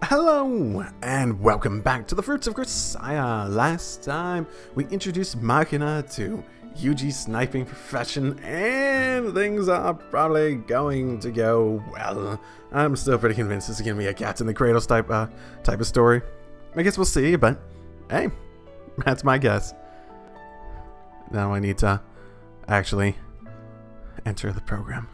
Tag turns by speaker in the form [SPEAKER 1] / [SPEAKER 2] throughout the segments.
[SPEAKER 1] Hello, and welcome back to the Fruits of Grisaia. Last time, we introduced Machina to Yuuji's sniping profession, and things are probably going to go well. I'm still pretty convinced this is going to be a Cats in the Cradles type of story. I guess we'll see, but hey, that's my guess. Now I need to actually enter the program.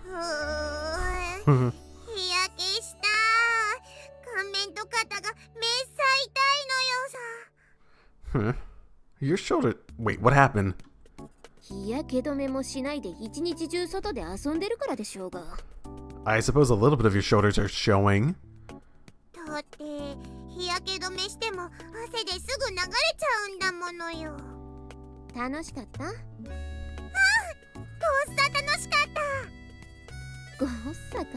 [SPEAKER 1] Huh? Your shoulder... Wait, what happened?
[SPEAKER 2] 日焼け止めもしないで一日中外で遊んでるからでしょうが。
[SPEAKER 1] I suppose a little bit of your shoulders are showing.
[SPEAKER 3] だって日焼け止めしても汗ですぐ流れちゃうんだものよ。
[SPEAKER 2] 楽しかった？ああ、
[SPEAKER 3] ゴッサ楽しかった。
[SPEAKER 2] ゴッサか。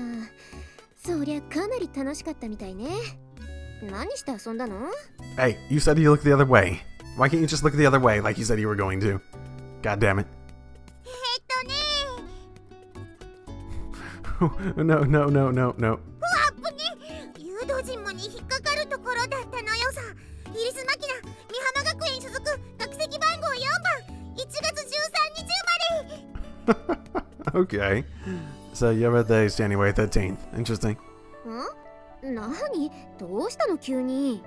[SPEAKER 2] そりゃかなり楽しかったみたいね。何して遊んだの？
[SPEAKER 1] Hey, you said you looked the other way. Why can't you just look the other way like you said you were going to? God damn it. No.
[SPEAKER 3] あぶね。誘導尋問に引っかかるところだったのよさ。イリスマキナ、美浜学園所属、学籍番号4番、1月13日生まれ。
[SPEAKER 1] Okay. So your birthday is January 13th. Interesting.
[SPEAKER 2] 何？どうしたの急に？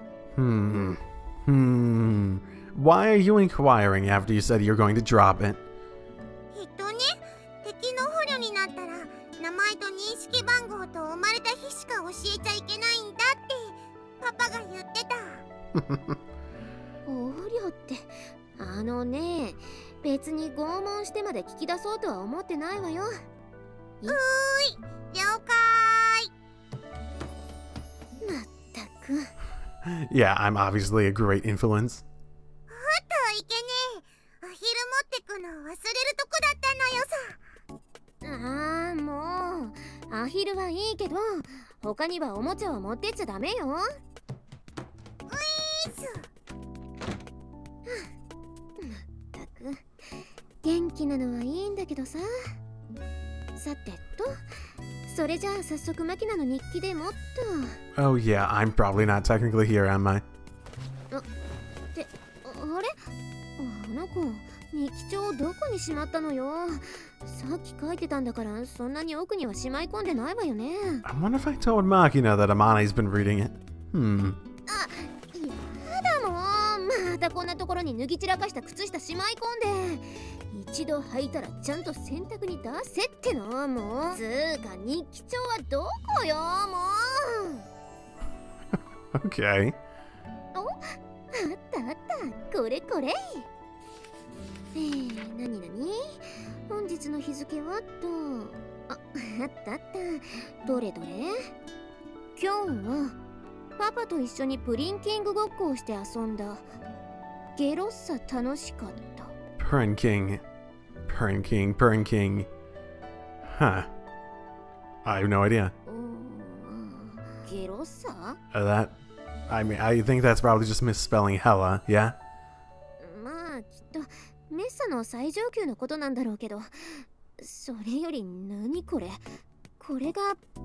[SPEAKER 1] Why are you inquiring after you said you're going to drop it?
[SPEAKER 3] 敵の捕虜になったら名前と認識番号と生まれた日しか教えちゃいけないんだってパパが言ってた。
[SPEAKER 2] 捕虜ってね、別に拷問してまで聞き出そうとは思ってないわよ。
[SPEAKER 3] 了解。
[SPEAKER 2] まったく。
[SPEAKER 1] Yeah, I'm obviously a great influence.
[SPEAKER 3] いけねえ。アヒル持ってくの忘れるとこだったのよさ。
[SPEAKER 2] もうアヒルはいいけど、他にはおもちゃを持ってっちゃダメよ。
[SPEAKER 3] ういーす。
[SPEAKER 2] まったく元気なのはいいんだけどさ。さてと、それじゃあ早速マキナの日記でもっと。
[SPEAKER 1] Oh yeah, I'm probably not technically here, am I?
[SPEAKER 2] ってあれ？あの子、日記帳どこにしまったのよ。さっき書いてたんだからそんなに奥にはしまい込んでないわよね。
[SPEAKER 1] I wonder if I told Machina that Amani's been reading it.
[SPEAKER 2] やだもん。またこんなところに脱ぎ散らかした靴下しまい込んで。一度履いたらちゃんと洗濯に出せっての。もうつーか日記帳はどこよもう。
[SPEAKER 1] Okay.
[SPEAKER 2] あったこれ何本日の日付はと。あったどれ今日はパパと一緒にプリンキングごっこをして遊んだ。ゲロッサ楽しかった。
[SPEAKER 1] Purring King. Huh. I have no idea.
[SPEAKER 2] ゲロッサ？
[SPEAKER 1] I think that's probably just misspelling hella, yeah?
[SPEAKER 2] まあきっとメッサの最上級のことなんだろうけど、それより何これが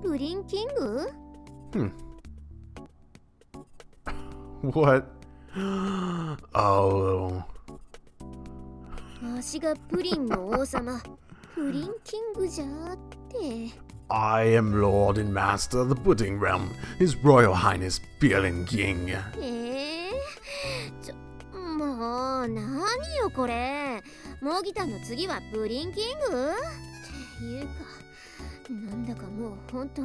[SPEAKER 2] プリンキング？
[SPEAKER 1] What? Oh.
[SPEAKER 2] わしがプリンの王様、プリンキングじゃって。
[SPEAKER 1] I am Lord and Master of the Pudding Realm, His Royal Highness Peeling King.
[SPEAKER 2] もう何よこれ。モギタンの次はプリンキングっていうか、なんだかもうほんと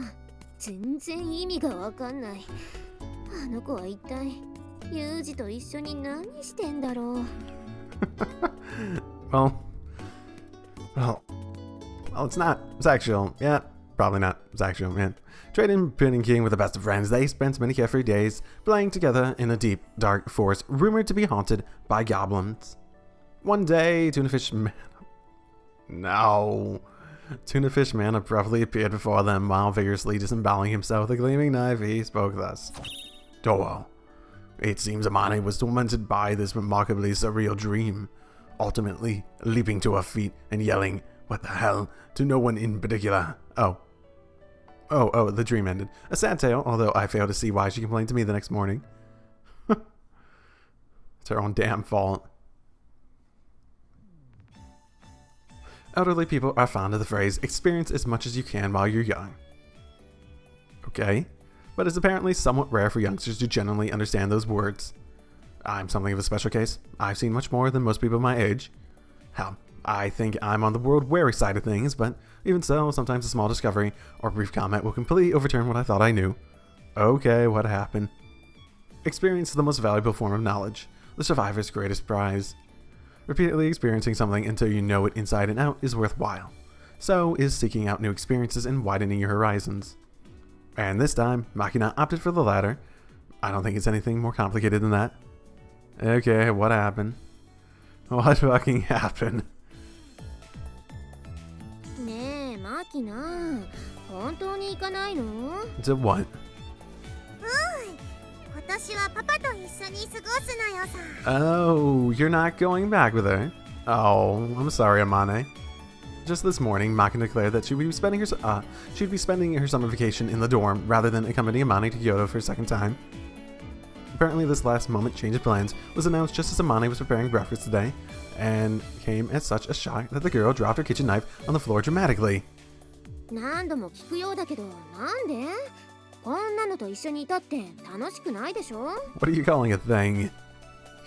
[SPEAKER 2] 全然意味がわかんない。あの子は一体ユージと一緒に何してんだろう。
[SPEAKER 1] well, it's not sexual. Yeah, probably not sexual, man. Trading Pudding King with the best of friends, they spent many carefree days playing together in a deep, dark forest rumored to be haunted by goblins. One day, Tunafish Man abruptly appeared before them while vigorously disemboweling himself with a gleaming knife. He spoke thus. Towo, it seems Amani was tormented by this remarkably surreal dream. ultimately leaping to her feet and yelling, "What the hell?" to no one in particular. Oh, the dream ended. A sad tale, although I fail to see why she complained to me the next morning. It's her own damn fault. Elderly people are fond of the phrase, experience as much as you can while you're young. Okay, but it's apparently somewhat rare for youngsters to genuinely understand those words. I'm something of a special case. I've seen much more than most people my age. Hell, I think I'm on the world-weary side of things, but even so, sometimes a small discovery or brief comment will completely overturn what I thought I knew. Okay, what happened? Experience is the most valuable form of knowledge, the survivor's greatest prize. Repeatedly experiencing something until you know it inside and out is worthwhile. So is seeking out new experiences and widening your horizons. And this time, Makina opted for the latter. I don't think it's anything more complicated than that. Okay, what happened? What fucking happened?
[SPEAKER 2] ねえマキナ、本当に行かないの？
[SPEAKER 1] To what?
[SPEAKER 3] 今年はパパと一緒に過ごすのよさ。
[SPEAKER 1] Oh, you're not going back with her? Oh, I'm sorry, Amane. Just this morning, Makina declared that she'd be spending her summer vacation in the dorm rather than accompanying Amane to Kyoto for a second time. Apparently, this last moment change of plans was announced just as Amane was preparing breakfast today, and came as such a shock that the girl dropped her kitchen knife on the floor dramatically.
[SPEAKER 2] 何度も聞くようだけど、なんで？こんなのと一緒にいたって楽しくないでしょ？
[SPEAKER 1] What are you calling a thing?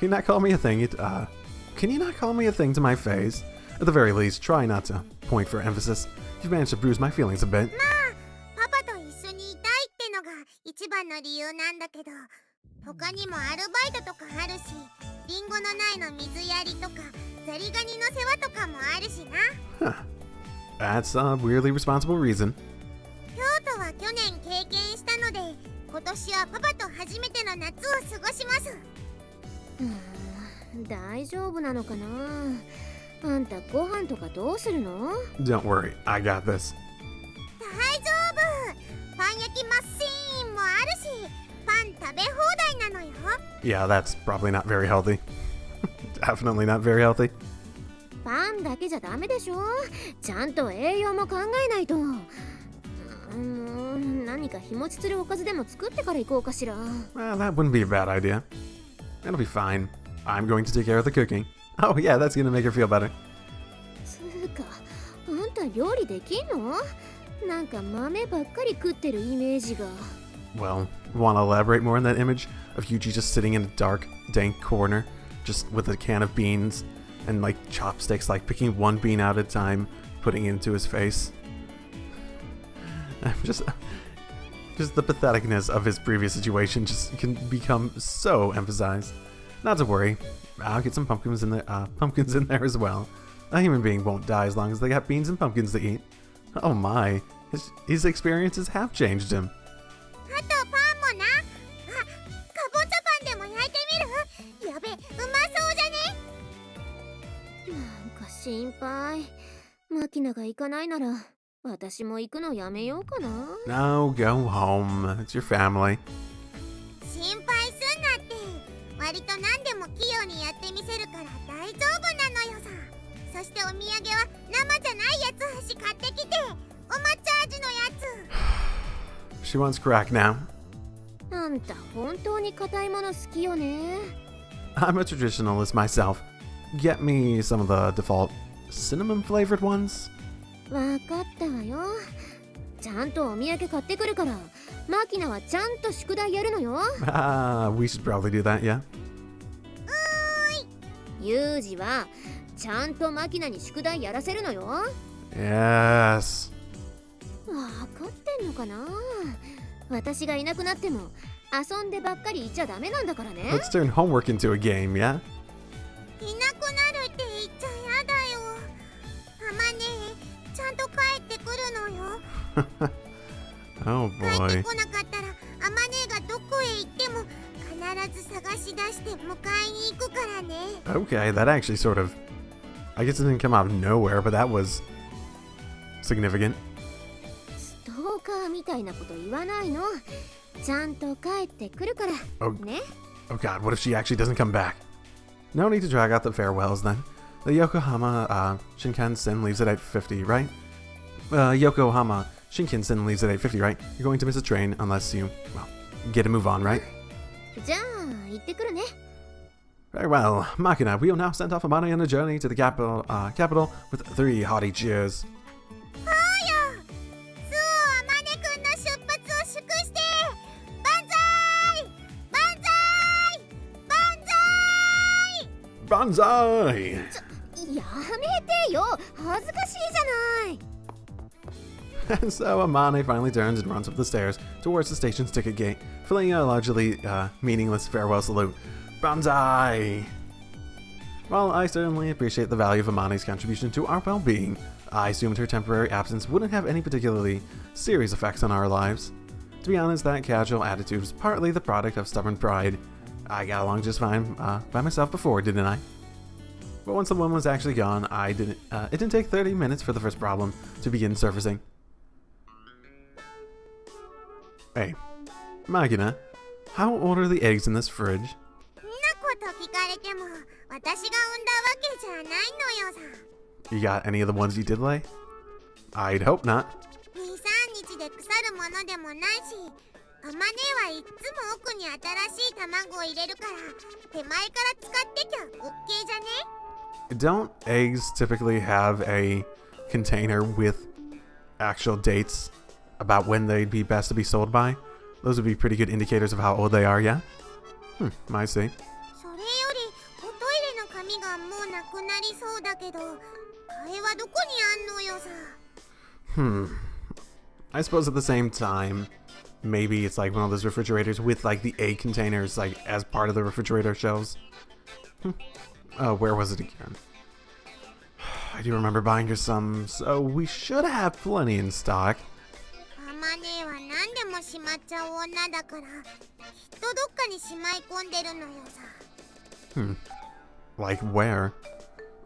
[SPEAKER 1] Can you not call me a thing? Can you not call me a thing to my face? At the very least, try not to point for emphasis. You've managed to bruise my feelings a bit.
[SPEAKER 3] パパと一緒にいたいってのが一番の理由なんだけど、他にもアルバイトとかあるし、リンゴの苗の水やりとか、ザリガニの世話とかもあるしな。
[SPEAKER 1] Huh. That's a weirdly responsible reason.
[SPEAKER 3] 京都は去年経験したので、今年はパパと初めての夏を過ごします。
[SPEAKER 2] 大丈夫なのかな？あんたご飯とかどうするの？
[SPEAKER 1] Don't worry, I got this.
[SPEAKER 3] 大丈夫。パン焼きマシーンもあるし、パン食べ放題なのよ。
[SPEAKER 1] Yeah, that's probably not very healthy. Definitely not very healthy.
[SPEAKER 2] パンだけじゃダメでしょ？ちゃんと栄養も考えないと。何か日持ちするおかずでも作ってから行こうかしら。
[SPEAKER 1] Well, that wouldn't be a bad idea. It'll be fine. I'm going to take care of the cooking. Oh yeah, that's gonna make her feel better.
[SPEAKER 2] つうか、あんた料理できんの？なんか豆ばっかり食ってるイメージが。
[SPEAKER 1] Well, want to elaborate more on that image of Yuuji just sitting in a dark, dank corner, just with a can of beans and like chopsticks, like picking one bean out at a time, putting it into his face. just the patheticness of his previous situation just can become so emphasized. Not to worry, I'll get some pumpkins in there as well. A human being won't die as long as they got beans and pumpkins to eat. Oh my, his experiences have changed him.
[SPEAKER 3] あとパンもな。あ、かぼちゃパンでも焼いてみる？やべ、うまそうじゃね？
[SPEAKER 2] なんか心配。マキナが行かないなら、私も行くのやめようかな。
[SPEAKER 1] No, go home. It's your family.
[SPEAKER 3] 心配すんなって。割と何でも器用にやってみせるから大丈夫なのよさ。そしてお土産は生じゃないやつし買ってきて。お抹茶味のやつ。
[SPEAKER 1] She wants crack now.
[SPEAKER 2] あんた本当に硬いもの好きよね。
[SPEAKER 1] I'm a traditionalist myself. Get me some of the default cinnamon flavored ones.
[SPEAKER 2] わかったわよ。ちゃんとお土産買ってくるから、マキナはちゃんと宿題やるのよ。
[SPEAKER 1] We should probably do that, yeah?
[SPEAKER 2] ユージはちゃんとマキナに宿題やらせるのよ。
[SPEAKER 1] Yes.
[SPEAKER 2] わかってんのかな？私がいなくなっても遊んでばっかりいちゃダメなんだからね。
[SPEAKER 1] Let's turn homework into a game, yeah?
[SPEAKER 3] いなくなるって言っちゃやだよ。あまねちゃんと帰ってくるのよ。
[SPEAKER 1] Oh
[SPEAKER 3] 帰って
[SPEAKER 1] boy.
[SPEAKER 3] こなかったらあまねがどこへ行っても必ず探し出して迎えに行くからね。
[SPEAKER 1] Okay, that actually sort of... I guess it didn't come out of nowhere, but that was significant.
[SPEAKER 2] ストーカーみたいなこと言わないの。ちゃんと帰ってくるから。
[SPEAKER 1] Oh.
[SPEAKER 2] ね。
[SPEAKER 1] Oh god, what if she actually doesn't come back? No need to drag out the farewells then. The Yokohama Shinkansen leaves it at 50, right? Yokohama Shinkansen leaves it at 50, right? You're going to miss a train unless you, well, get a move on, right?
[SPEAKER 2] じゃあ行ってくるね。
[SPEAKER 1] Very well. Machina, we will now send off Amane on a journey to the capital with 3 hearty cheers.
[SPEAKER 3] そうよ。スオアマネくんの出発を祝して万歳万歳万歳
[SPEAKER 1] Banzai!
[SPEAKER 2] やめてよ、恥ずかしいじゃない。
[SPEAKER 1] And so Amane finally turns and runs up the stairs towards the station's ticket gate, filling a largely meaningless farewell salute. Banzai! While I certainly appreciate the value of Amane's contribution to our well-being, I assumed her temporary absence wouldn't have any particularly serious effects on our lives. To be honest, that casual attitude was partly the product of stubborn pride. I got along just fine by myself before, didn't I? But once the woman was actually gone, it didn't take 30 minutes for the first problem to begin surfacing. Hey, Magina, how old are the eggs in this fridge?
[SPEAKER 3] そんなこと聞かれても私が産んだわけじゃないのよさ。
[SPEAKER 1] You got any of the ones you did lay? I'd hope not.
[SPEAKER 3] 2、3日で腐るものでもないし、アマネはいっつも奥に新しい卵を入れるから手前から使ってきゃ OK じゃね？
[SPEAKER 1] Don't eggs typically have a container with actual dates about when they'd be best to be sold by? Those would be pretty good indicators of how old they are, yeah? I see.
[SPEAKER 3] それよりおトイレの紙がもうなくなりそうだけど、替えはどこにあんのよさ。
[SPEAKER 1] I suppose at the same time, maybe it's like one of those refrigerators with like the egg containers like as part of the refrigerator shelves. Where was it again? I do remember buying her some, so we should have plenty in stock.
[SPEAKER 3] アマネは何でもしまっちゃう女だから、きっとどっかにしまい込んでるのよさ。
[SPEAKER 1] Like where?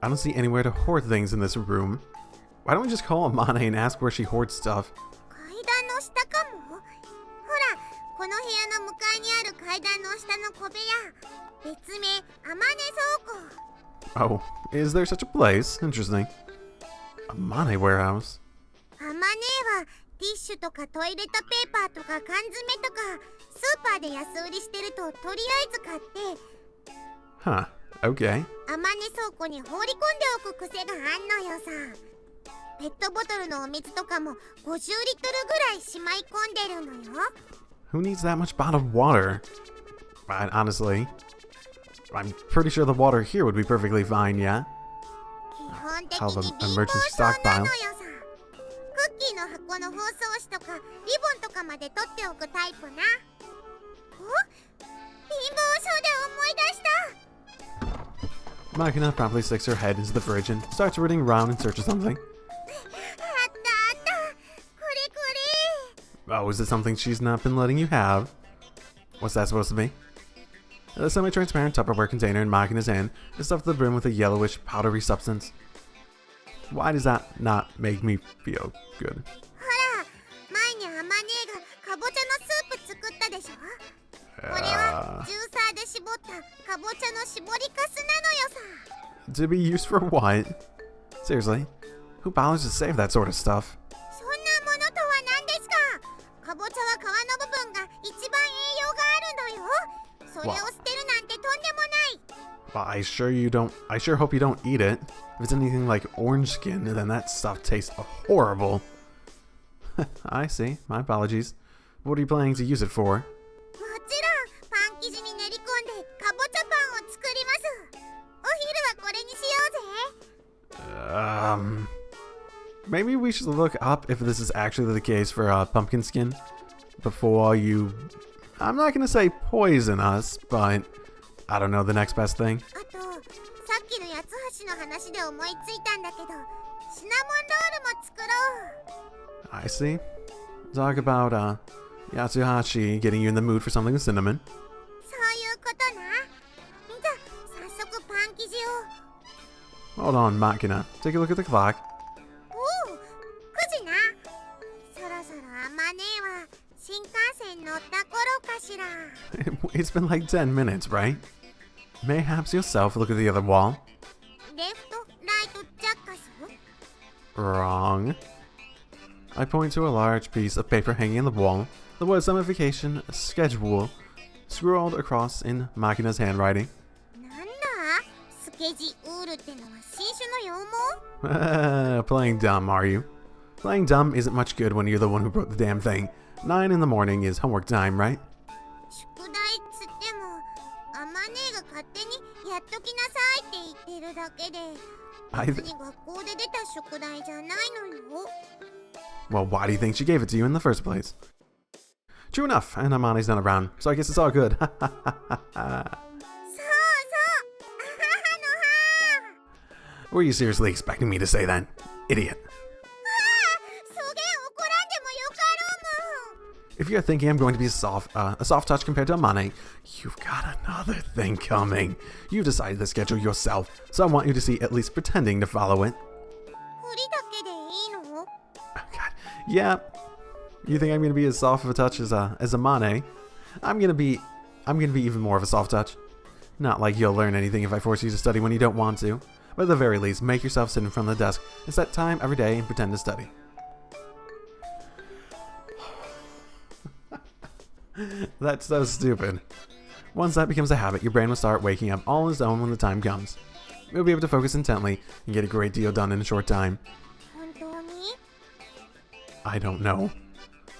[SPEAKER 1] I don't see anywhere to hoard things in this room. Why don't we just call Amane and ask where she hoards stuff?
[SPEAKER 3] 階段の下かも？ほら、この部屋の向かいにある階段の下の小部屋。別名、アマネ倉庫。
[SPEAKER 1] Oh, is there such a place? Interesting. Amane warehouse.
[SPEAKER 3] アマネはティッシュとかトイレットペーパーとか缶詰とかスーパーで安売りしてるととりあえず買って
[SPEAKER 1] Huh, okay.
[SPEAKER 3] アマネ倉庫に放り込んでおく癖があんのよさ。ペットボトルのお水とかも50リットルぐらいしまい込んでるのよ。
[SPEAKER 1] Who needs that much bottled water? Honestly, I'm pretty sure the water here would be perfectly fine, yeah?
[SPEAKER 3] 基本的
[SPEAKER 1] Have
[SPEAKER 3] に
[SPEAKER 1] an
[SPEAKER 3] 貧乏
[SPEAKER 1] emergency
[SPEAKER 3] 症な
[SPEAKER 1] stockpile.
[SPEAKER 3] のよさ。クッキーの箱の包装紙とかリボンとかまで取っておくタイプな。お、貧乏症で思い出した。
[SPEAKER 1] Machina promptly sticks her head into the fridge and starts rooting around in search of something.
[SPEAKER 3] あったあった。これこれ。
[SPEAKER 1] Oh, is it something she's not been letting you have? What's that supposed to be? The semi-transparent Tupperware container in Machina's hand is stuffed to the brim with a yellowish, powdery substance. Why does that not make me feel good?
[SPEAKER 3] ほら、前にアマネがかぼちゃのスープ作ったでしょ。これはジューサーで絞ったかぼちゃの絞りかすなのよさ。
[SPEAKER 1] To be used for what? Seriously, who bothers to save that sort of stuff?
[SPEAKER 3] そんなものとは何ですか。かぼちゃは皮の部分が一番栄養があるのよ。それを捨てるなんてとんでもない。
[SPEAKER 1] Well, I sure hope you don't eat it. If it's anything like orange skin, then that stuff tastes horrible. I see. My apologies. What are you planning to use it for?
[SPEAKER 3] もちろんパン生地に練り込んでかぼちゃパンを作ります。お昼はこれにしようぜ。
[SPEAKER 1] Maybe we should look up if this is actually the case for pumpkin skin before you... I'm not gonna say poison us, but I don't know, the next best thing.
[SPEAKER 3] あと、さっきの八つ橋の話で思いついたんだけど、シナモンロールも作ろう。
[SPEAKER 1] I see. Talk about Yatsuhashi getting you in the mood for something with cinnamon.
[SPEAKER 3] そういうことな。じゃあ、早速パン生地を。
[SPEAKER 1] Hold on, Machina. Take a look at the clock.
[SPEAKER 3] おお、9時な。そろそろアマネは新幹線乗った頃かしら。
[SPEAKER 1] It's been like 10 minutes, right? Mayhaps yourself look at the other wall.
[SPEAKER 3] レフト、
[SPEAKER 1] Wrong. I point to a large piece of paper hanging on the wall. The word summification schedule scrawled across in Makina's handwriting.
[SPEAKER 3] なんだスケジュールってのは新種の用語
[SPEAKER 1] Playing dumb, are you? Playing dumb isn't much good when you're the one who wrote the damn thing. 9 in the morning is homework time, right?
[SPEAKER 3] 宿題つってもアマネが勝手にやっときなさいって言ってるだけで別に学校で出た宿題じゃないのよ
[SPEAKER 1] Well, why do you think she gave it to you in the first place? True enough, and Amani's not around, so I guess it's all good.
[SPEAKER 3] そうそうあははの
[SPEAKER 1] Were you seriously expecting me to say that? Idiot.
[SPEAKER 3] そげん怒らんでもよかろうもん
[SPEAKER 1] If you're thinking I'm going to be a soft touch compared to Amane, you've got another thing coming. You decided the schedule yourself, so I want you to see at least pretending to follow it.
[SPEAKER 3] 振りだけでいいの
[SPEAKER 1] Oh, God. Yeah. You think I'm going to be as soft of a touch as Amane? I'm going to be even more of a soft touch. Not like you'll learn anything if I force you to study when you don't want to, but at the very least, make yourself sit in front of the desk and set time every day and pretend to study. That's so stupid. Once that becomes a habit, your brain will start waking up all on its own when the time comes. You'll be able to focus intently and get a great deal done in a short time.
[SPEAKER 3] 本当に
[SPEAKER 1] I don't know.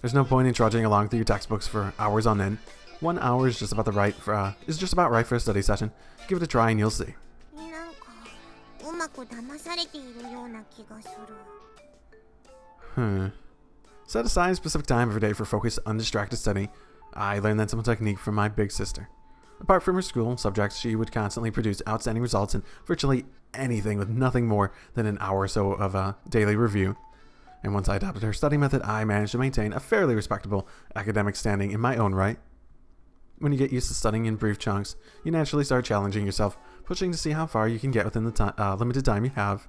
[SPEAKER 1] There's no point in trudging along through your textbooks for hours on end. 1 hour is just about right for a study session. Give it a try and you'll see.
[SPEAKER 3] なんかうまく騙されているような気がする
[SPEAKER 1] Set aside a specific time every day for focused, undistracted study. I learned that simple technique from my big sister. Apart from her school subjects, she would constantly produce outstanding results in virtually anything with nothing more than an hour or so of a daily review. And once I adopted her study method, I managed to maintain a fairly respectable academic standing in my own right. When you get used to studying in brief chunks, you naturally start challenging yourself, pushing to see how far you can get within the limited time you have.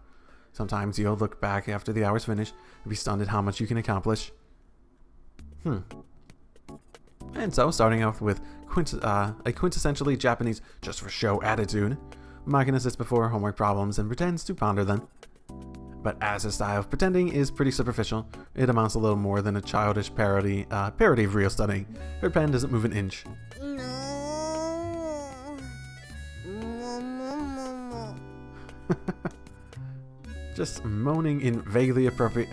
[SPEAKER 1] Sometimes you'll look back after the hour's finished and be stunned at how much you can accomplish. And so, starting off with a quintessentially Japanese just-for-show attitude, Makina sits before homework problems and pretends to ponder them. But as her style of pretending is pretty superficial, it amounts a little more than a childish parody of real studying. Her pen doesn't move an inch.
[SPEAKER 3] も
[SPEAKER 1] Just moaning in a vaguely appropriate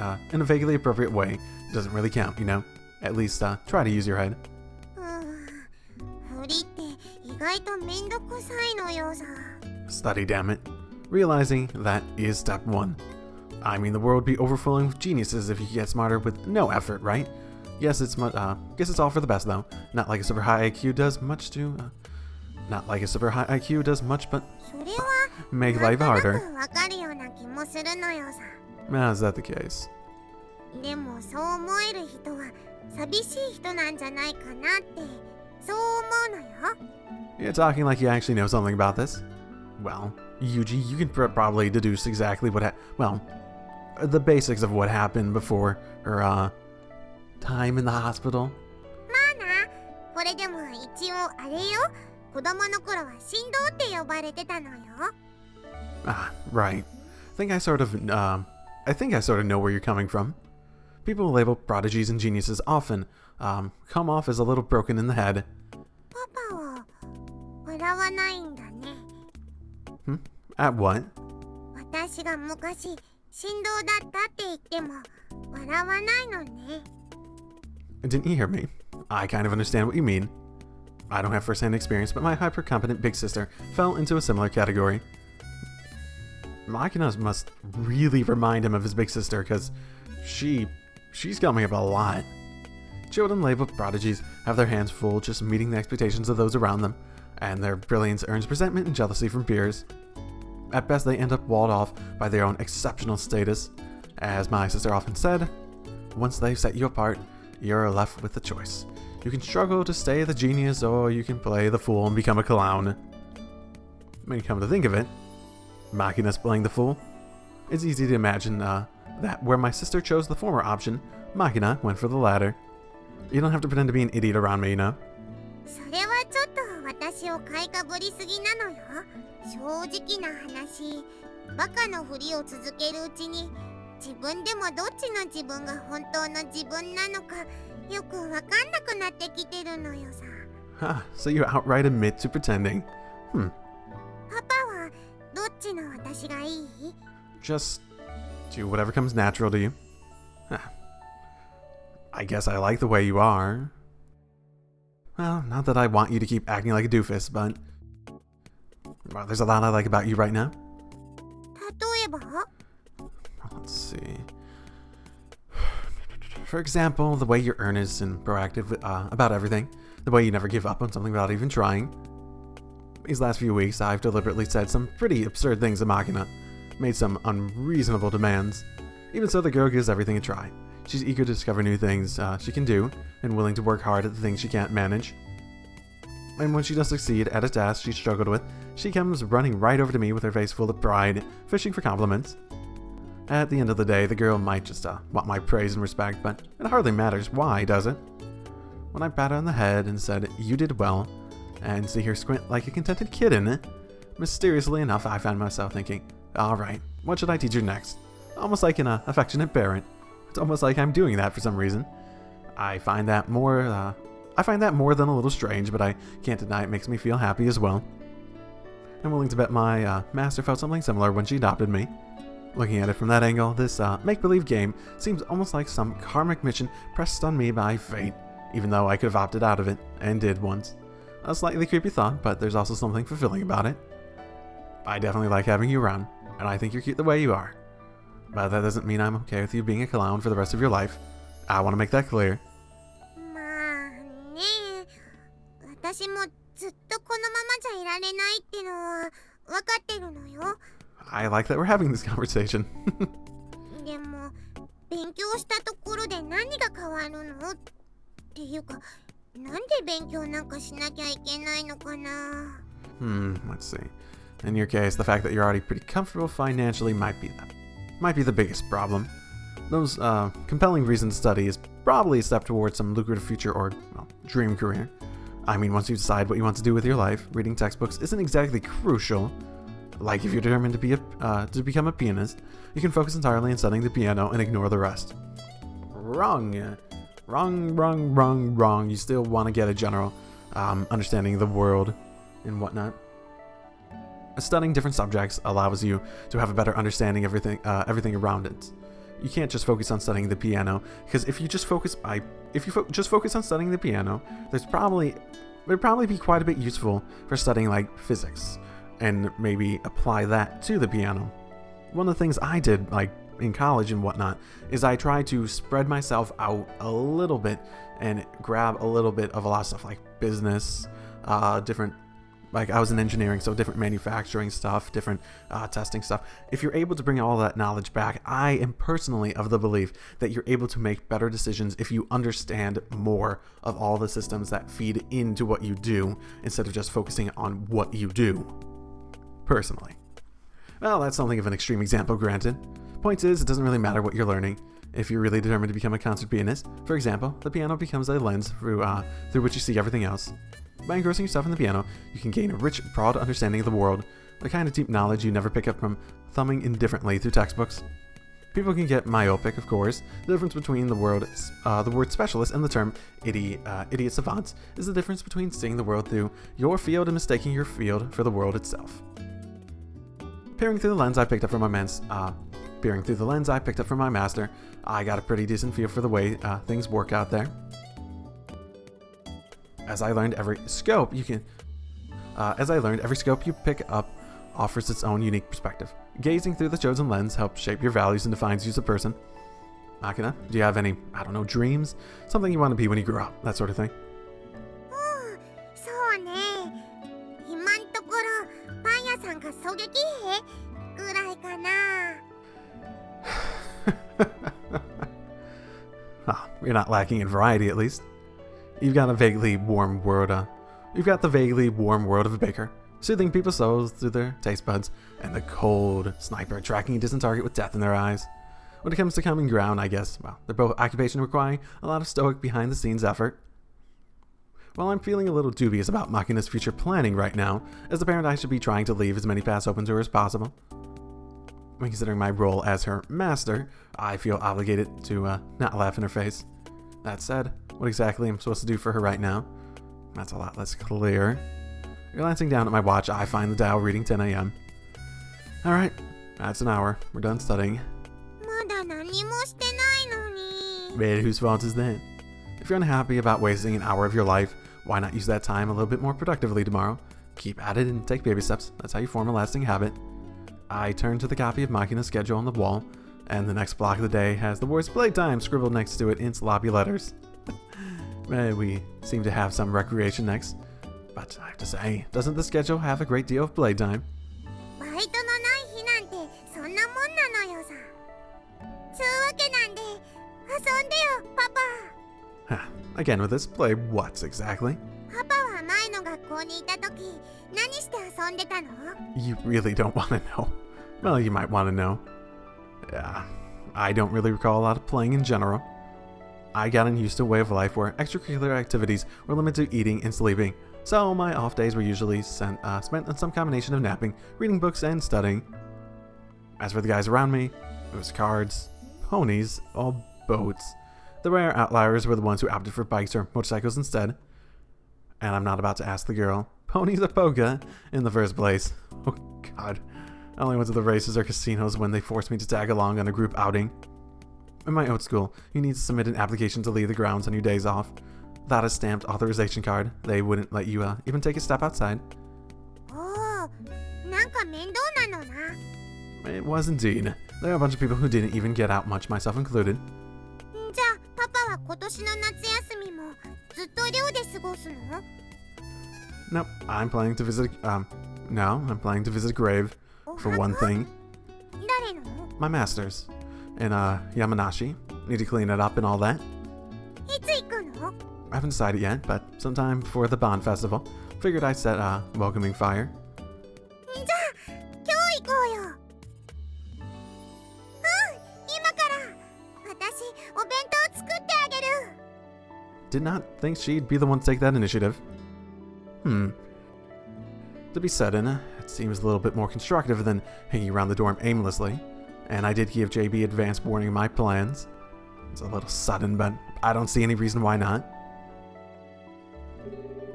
[SPEAKER 1] way doesn't really count, you know? At least, try to use your head.
[SPEAKER 3] 振りって意外とめんどくさいのよさ
[SPEAKER 1] Study, damn it. Realizing that is step 1. I mean, the world would be overflowing with geniuses if you get smarter with no effort, right? Yes, guess it's all for the best, though. Not like a super high IQ does much but
[SPEAKER 3] それは
[SPEAKER 1] make
[SPEAKER 3] なん
[SPEAKER 1] life
[SPEAKER 3] となく
[SPEAKER 1] harder.
[SPEAKER 3] わかるような気もするのよさ
[SPEAKER 1] Is that the case?
[SPEAKER 3] でもそう思える人は寂しい人なんじゃないかなってそう思うのよ
[SPEAKER 1] You're talking like you actually know something about this. Well, Yuuji, you can probably deduce exactly the basics of what happened before her, time in the hospital.
[SPEAKER 3] まあなこれでも一応あれよ子供の頃は神童って呼ばれてたのよ
[SPEAKER 1] Ah, right. I think I sort of know where you're coming from. People labeled prodigies and geniuses often, come off as a little broken in the head.
[SPEAKER 3] パパは笑わないんだね
[SPEAKER 1] At what?
[SPEAKER 3] 私が昔神童だったって言っても笑わないのね
[SPEAKER 1] Didn't you hear me? I kind of understand what you mean. I don't have first-hand experience, but my hyper-competent big sister fell into a similar category. Makina must really remind him of his big sister, because she's coming up a lot. Children labeled prodigies have their hands full just meeting the expectations of those around them, and their brilliance earns resentment and jealousy from peers. At best, they end up walled off by their own exceptional status. As my sister often said, once they've set you apart, you're left with a choice. You can struggle to stay the genius, or you can play the fool and become a clown. When you come to think of it, Makina's playing the fool. It's easy to imagine that where my sister chose the former option, Makina went for the latter. You don't have to pretend to be an idiot around me, you know?
[SPEAKER 3] それはちょっと私を買いかぶりすぎなのよ正直な話バカのふりを続けるうちに自分でもどっちの自分が本当の自分なのかよくわかんなくなってきてるのよさ。
[SPEAKER 1] Huh, so you outright admit to pretending.
[SPEAKER 3] パパはどっちの私がいい？
[SPEAKER 1] Just do whatever comes natural to you. Huh. I guess I like the way you are. Well, not that I want you to keep acting like a doofus, but well, there's a lot I like about you right now.
[SPEAKER 3] 例えば？
[SPEAKER 1] Let's see. For example, the way you're earnest and proactive about everything. The way you never give up on something without even trying. These last few weeks, I've deliberately said some pretty absurd things to Makina. Made some unreasonable demands. Even so, the girl gives everything a try. She's eager to discover new things she can do, and willing to work hard at the things she can't manage. And when she does succeed at a task she struggled with, she comes running right over to me with her face full of pride, fishing for compliments. At the end of the day, the girl might just want my praise and respect, but it hardly matters why, does it? When I pat her on the head and said, "You did well," and see her squint like a contented kitten, mysteriously enough, I found myself thinking, alright, what should I teach her next? Almost like an affectionate parent. It's almost like I'm doing that for some reason. I find that more than a little strange, but I can't deny it makes me feel happy as well. I'm willing to bet my master felt something similar when she adopted me. Looking at it from that angle, this make-believe game seems almost like some karmic mission pressed on me by fate, even though I could have opted out of it, and did once. A slightly creepy thought, but there's also something fulfilling about it. I definitely like having you around, and I think you're cute the way you are. But that doesn't mean I'm okay with you being a clown for the rest of your life. I want to make that clear.
[SPEAKER 3] まあね、私もずっとこのままじゃいられないってのは分かってるのよ。
[SPEAKER 1] I like that we're having this conversation.
[SPEAKER 3] でも勉強したところで何が変わるの？っていうか、なんで勉強なんかしなきゃいけないのかな？
[SPEAKER 1] Let's see. In your case, the fact that you're already pretty comfortable financially might be the biggest problem. Those compelling reasons to study is probably a step towards some lucrative future or, well, dream career. I mean, once you decide what you want to do with your life, reading textbooks isn't exactly crucial. Like if you're determined to become a pianist, you can focus entirely on studying the piano and ignore the rest. Wrong. You still want to get a general understanding of the world and whatnot. Studying different subjects allows you to have a better understanding of everything around it. You can't just focus on studying the piano, because if you just focus on studying the piano, there'd probably be quite a bit useful for studying like physics, and maybe apply that to the piano. One of the things I did, like in college and whatnot, is I tried to spread myself out a little bit and grab a little bit of a lot of stuff like business, different, like I was in engineering, so different manufacturing stuff, different testing stuff. If you're able to bring all that knowledge back, I am personally of the belief that you're able to make better decisions if you understand more of all the systems that feed into what you do, instead of just focusing on what you do. Personally. Well, that's something of an extreme example, granted. Point is, it doesn't really matter what you're learning. If you're really determined to become a concert pianist, for example, the piano becomes a lens through which you see everything else. By engrossing yourself in the piano, you can gain a rich, broad understanding of the world, the kind of deep knowledge you never pick up from thumbing indifferently through textbooks. People can get myopic, of course. The difference between the word specialist and the term idiot savant is the difference between seeing the world through your field and mistaking your field for the world itself. Peering through the lens I picked up from my master, I got a pretty decent feel for the way things work out there. As I learned, every scope you pick up offers its own unique perspective. Gazing through the chosen lens helps shape your values and defines you as a person. Makina, do you have any, dreams? Something you want to be when you grow up, that sort of thing?
[SPEAKER 3] そうね。今んところパン屋さんか狙撃兵ぐらいかな。
[SPEAKER 1] You're not lacking in variety, at least. You've got the vaguely warm world of a baker, soothing people's souls through their taste buds, and the cold sniper tracking a distant target with death in their eyes. When it comes to common ground, I guess, well, they're both occupations requiring a lot of stoic behind-the-scenes effort. While I'm feeling a little dubious about Makina's future planning right now, as the parent I should be trying to leave as many paths open to her as possible. When considering my role as her master, I feel obligated to not laugh in her face. That said, what exactly I'm supposed to do for her right now? That's a lot less clear. Glancing down at my watch, I find the dial reading 10 a.m. Alright, that's an hour. We're done studying.
[SPEAKER 3] まだ何もしてないのに。
[SPEAKER 1] But whose fault is that? If you're unhappy about wasting an hour of your life, why not use that time a little bit more productively tomorrow? Keep at it and take baby steps. That's how you form a lasting habit. I turn to the copy of Makina's schedule on the wall, and the next block of the day has the words playtime scribbled next to it in sloppy letters. We seem to have some recreation next. But I have to say, doesn't the schedule have a great deal of playtime?
[SPEAKER 3] バイトのない日なんてそんなもんなのよさ。つうわけなんで遊んでよパパ。
[SPEAKER 1] Again with this, play what exactly?
[SPEAKER 3] パパは前の学校にいた時何して遊んでたの？
[SPEAKER 1] You really don't want to know. Well, you might want to know. Yeah, I don't really recall a lot of playing in general. I got used to a way of life where extracurricular activities were limited to eating and sleeping, so my off days were usually spent on some combination of napping, reading books, and studying. As for the guys around me, it was cards, ponies, or boats. The rare outliers were the ones who opted for bikes or motorcycles instead. And I'm not about to ask the girl, ponies or poker, in the first place. Oh god, I only went to the races or casinos when they forced me to tag along on a group outing. In my old school, you need to submit an application to leave the grounds on your days off. Without a stamped authorization card, they wouldn't let you even take a step outside.
[SPEAKER 3] おお、なんか面倒なのな。
[SPEAKER 1] It was indeed. There are a bunch of people who didn't even get out much, myself included.
[SPEAKER 3] じゃあパパは今年の夏休みもずっと寮で過ごすの？
[SPEAKER 1] Nope, I'm planning to visit, I'm planning to visit a grave, for one thing.
[SPEAKER 3] 誰の？
[SPEAKER 1] My master's. In, Yamanashi. Need to clean it up and all that.
[SPEAKER 3] いつ行くの？
[SPEAKER 1] I haven't decided yet, but sometime before the Bond Festival. Figured I'd set a welcoming fire.
[SPEAKER 3] じゃあ今日行こうよ。今から私お弁当作ってあげる。
[SPEAKER 1] Did not think she'd be the one to take that initiative. To be sudden, it seems a little bit more constructive than hanging around the dorm aimlessly. And I did give JB advance warning of my plans. It's a little sudden, but I don't see any reason why not.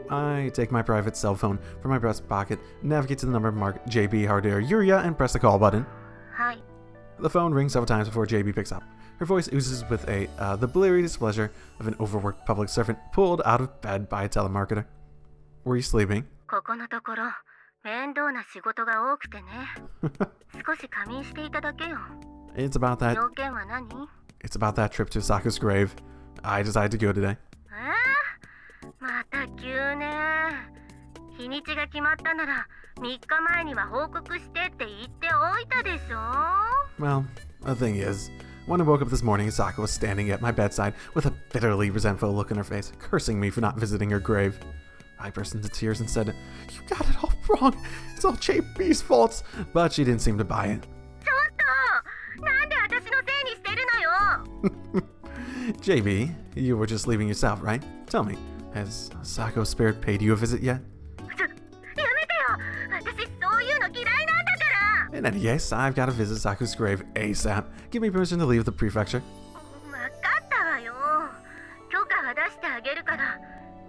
[SPEAKER 1] I take my private cell phone from my breast pocket, navigate to the number marked JB Harder Yuria, and press the call button.
[SPEAKER 2] はい。
[SPEAKER 1] The phone rings several times before JB picks up. Her voice oozes with the bleary displeasure of an overworked public servant pulled out of bed by a telemarketer. Were you sleeping?
[SPEAKER 2] ここのところ面倒な仕事が多くてね。少し仮眠していただけよ。
[SPEAKER 1] It's about that.
[SPEAKER 2] 要件は何？
[SPEAKER 1] It's about that trip to Saka's grave. I decided to go today.
[SPEAKER 2] また急ね。日にちが決まったなら3日前には報告してって言っておいたでしょ。
[SPEAKER 1] Well, the thing is, when I woke up this morning, Saka was standing at my bedside with a bitterly resentful look on her face, cursing me for not visiting her grave. I burst into tears and said, "You got it all wrong. It's all JB's fault." But she didn't seem to buy it.
[SPEAKER 2] ちょっとなんで私のせいにしてるのよ。
[SPEAKER 1] JB, you were just leaving yourself, right? Tell me, has Sako's spirit paid you a visit yet?
[SPEAKER 2] やめてよ。私そういうの嫌いなんだから。
[SPEAKER 1] In any case, I've got to visit Saku's grave ASAP. Give me permission to leave the prefecture.
[SPEAKER 2] わかったわよ。許可は出してあげるから。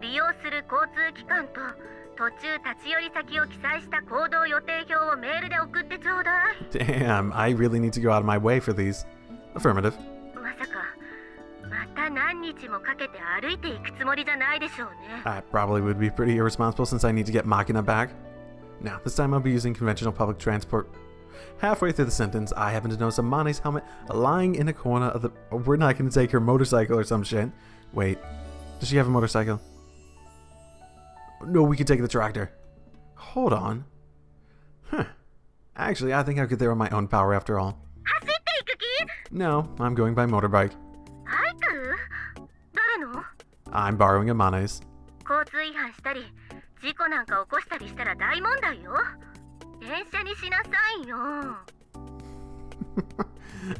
[SPEAKER 2] 利用する交通機関と途中立ち寄り先を記載した行動予定表をメールで送ってちょうだい。
[SPEAKER 1] Damn, I really need to go out of my way for these. Affirmative.
[SPEAKER 2] まさかまた何日もかけて歩いていくつもりじゃないでしょうね。
[SPEAKER 1] I probably would be pretty irresponsible since I need to get Makina back. Now, this time I'll be using conventional public transport. Halfway through the sentence, I happen to notice Amane's helmet lying in a corner of the... We're not going to take her motorcycle or some shit. Wait, does she have a motorcycle? No, we could take the tractor. Hold on. Huh. Actually, I think I'll get there on my own power after all.
[SPEAKER 2] 走っていく気？
[SPEAKER 1] No, I'm going by motorbike.
[SPEAKER 2] バイク？誰の？
[SPEAKER 1] I'm borrowing Amane's.
[SPEAKER 2] 交通違反したり事故なんか起こしたりしたら大問題よ。電車にしなさいよ。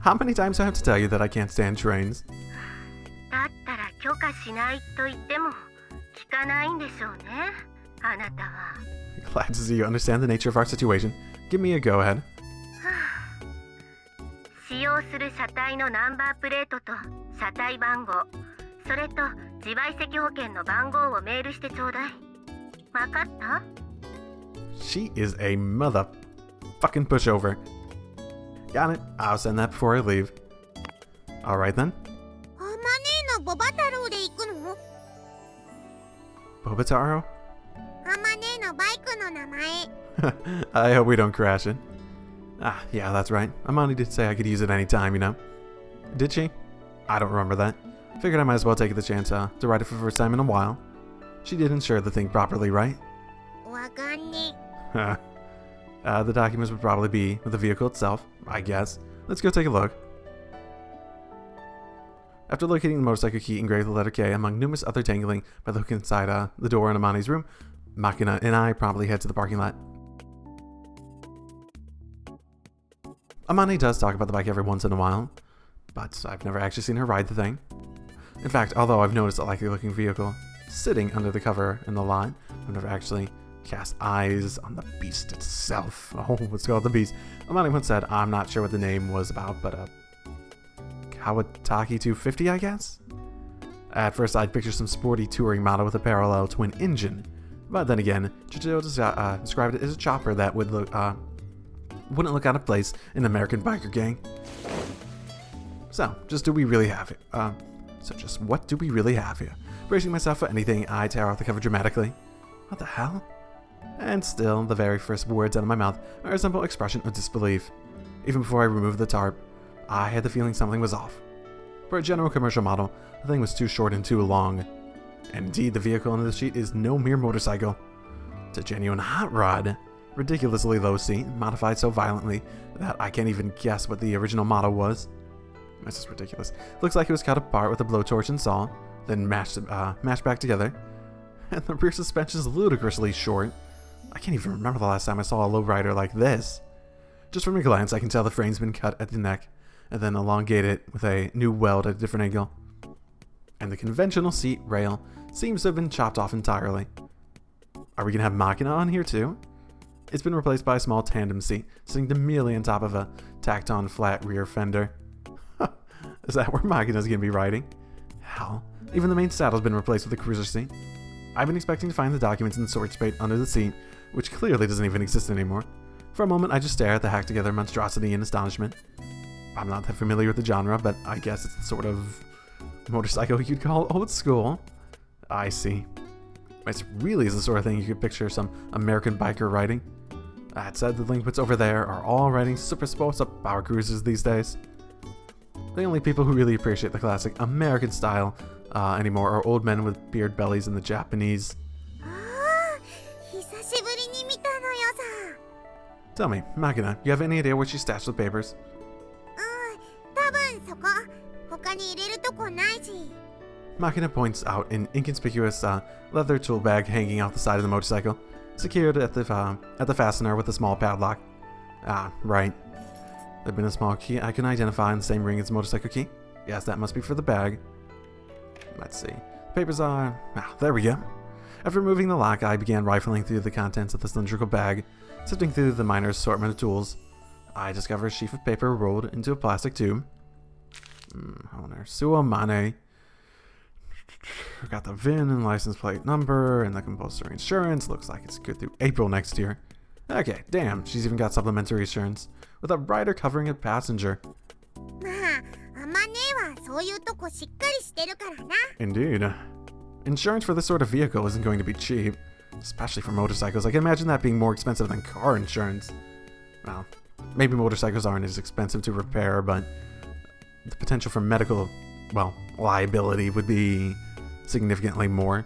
[SPEAKER 1] How many times do I have to tell you that I can't stand trains?
[SPEAKER 2] だったら許可しないと言っても聞かないんでしょうね。あなたは。
[SPEAKER 1] Glad to see you understand the nature of our situation. Give me a go-ahead.
[SPEAKER 4] 用する車体のナンバープレートと車体番号、それと自賠責保険の番号をメールしてちょうだい。わかった？
[SPEAKER 1] She is a mother fucking pushover. Got it. I'll send that before I leave. Alright then.
[SPEAKER 3] あまねえのボバ太郎で行くの？
[SPEAKER 1] Bobotaro?
[SPEAKER 3] あまねえのバイクの名前。
[SPEAKER 1] I hope we don't crash it. Ah, yeah, that's right. Amani did say I could use it anytime, you know. Did she? I don't remember that. Figured I might as well take the chance to ride it for the first time in a while. She did insure the thing properly, right?
[SPEAKER 3] わかんね
[SPEAKER 1] The documents would probably be with the vehicle itself, I guess. Let's go take a look. After locating the motorcycle key engraved with the letter K among numerous other tangling by the hook inside the door in Amani's room, Makina and I promptly head to the parking lot. Amani does talk about the bike every once in a while, but I've never actually seen her ride the thing. In fact, although I've noticed a likely looking vehicle sitting under the cover in the lot, I've never actually cast eyes on the beast itself. Oh, it's called the beast. Amani once said, I'm not sure what the name was about, but Kawasaki 250, I guess? At first, I'd picture some sporty touring model with a parallel twin engine. But then again, Chicho described it as a chopper that would wouldn't look out of place in an American biker gang. So, just do we really have it? Just what do we really have here? Bracing myself for anything, I tear off the cover dramatically. What the hell? And still, the very first words out of my mouth are a simple expression of disbelief. Even before I removed the tarp, I had the feeling something was off. For a general commercial model, the thing was too short and too long. And indeed, the vehicle under the sheet is no mere motorcycle. It's a genuine hot rod. Ridiculously low seat, modified so violently that I can't even guess what the original model was. This is ridiculous. Looks like it was cut apart with a blowtorch and saw, then mashed back together. And the rear suspension is ludicrously short. I can't even remember the last time I saw a lowrider like this. Just from a glance, I can tell the frame's been cut at the neck, and then elongated with a new weld at a different angle. And the conventional seat rail seems to have been chopped off entirely. Are we gonna have Machina on here too? It's been replaced by a small tandem seat, sitting demurely on top of a tacked-on flat rear fender. Is that where Machina's gonna be riding? Hell, even the main saddle's been replaced with a cruiser seat. I've been expecting to find the documents in the storage space under the seat, which clearly doesn't even exist anymore. For a moment, I just stare at the hacked-together monstrosity in astonishment. I'm not that familiar with the genre, but I guess it's the sort of motorcycle you'd call old school. I see. It really is the sort of thing you could picture some American biker riding. That said, the delinquents over there are all riding super sports up power cruisers these days. The only people who really appreciate the classic American style anymore are old men with beard bellies and the Japanese.
[SPEAKER 3] ああ、久しぶりに見たのよさ。
[SPEAKER 1] Tell me, Machina, you have any idea where she stashed the papers?
[SPEAKER 3] 多分そこ。他に入れるとこないし。
[SPEAKER 1] Machina points out an inconspicuous leather tool bag hanging off the side of the motorcycle, secured at the fastener with a small padlock. Ah, right. There'd been a small key I can identify in the same ring as the motorcycle key. Yes, that must be for the bag. Let's see. The papers are... Ah, there we go. After removing the lock, I began rifling through the contents of the cylindrical bag, sifting through the minor assortment of tools. I discovered a sheaf of paper rolled into a plastic tube. Owner Suamane. Got the VIN and license plate number and the compulsory insurance. Looks like it's good through April next year. Okay, damn, she's even got supplementary insurance, with a rider covering a passenger.
[SPEAKER 3] まあ、あまねはそういうとこしっかりしてるからな。
[SPEAKER 1] Indeed. Insurance for this sort of vehicle isn't going to be cheap, especially for motorcycles. I can imagine that being more expensive than car insurance. Well, maybe motorcycles aren't as expensive to repair, but the potential for medical, well, liability would be significantly more.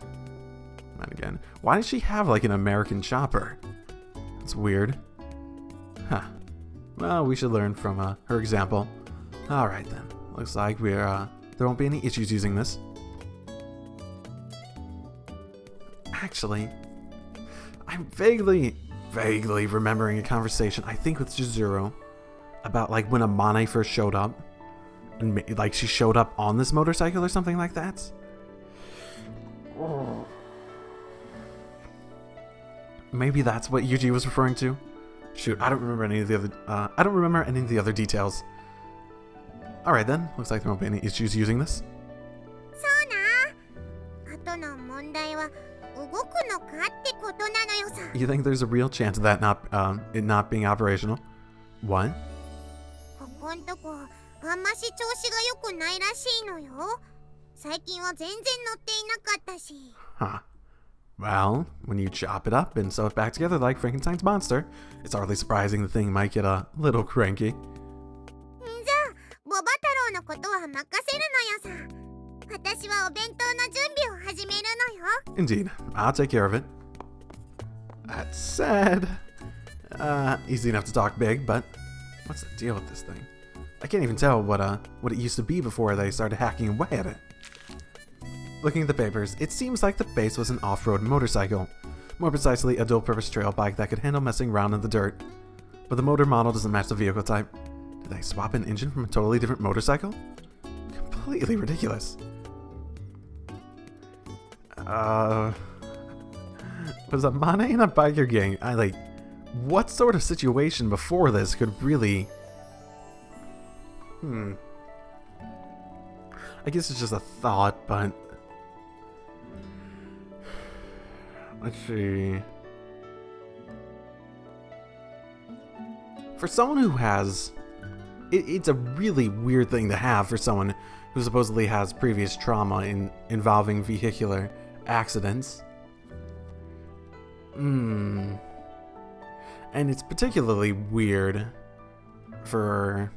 [SPEAKER 1] And again, why does she have like an American chopper? It's weird. Huh. Well, we should learn from her example. Alright then. Looks like there won't be any issues using this. Actually, I'm vaguely remembering a conversation, I think with Chizuru, about like when Amane first showed up. And like she showed up on this motorcycle or something like that. Maybe that's what Yuuji was referring to. Shoot, I don't remember any of the other details. Alright then, looks like there won't be any issues using this.
[SPEAKER 3] そうな。あとの問題は動くのかってことなのよさ。
[SPEAKER 1] You think there's a real chance of that it not being operational? What?
[SPEAKER 3] ここんとこあんまし調子が良くないらしいのよ。最近は全然乗っていなかったし。
[SPEAKER 1] Huh. Well, when you chop it up and sew it back together like Frankenstein's monster, it's hardly surprising the thing might get a little cranky.
[SPEAKER 3] じゃあボバ太郎のことは任せるのよさ。私はお弁当の準備を始めるのよ。
[SPEAKER 1] Indeed, I'll take care of it. That said, easy enough to talk big, but what's the deal with this thing? I can't even tell what it used to be before they started hacking away at it. Looking at the papers, it seems like the base was an off-road motorcycle. More precisely, a dual-purpose trail bike that could handle messing around in the dirt. But the motor model doesn't match the vehicle type. Did they swap an engine from a totally different motorcycle? Completely ridiculous. Was a Mane in a biker gang? What sort of situation before this could really... I guess it's just a thought, but... Let's see... For someone who has... It's a really weird thing to have for someone who supposedly has previous trauma involving vehicular accidents. And it's particularly weird for...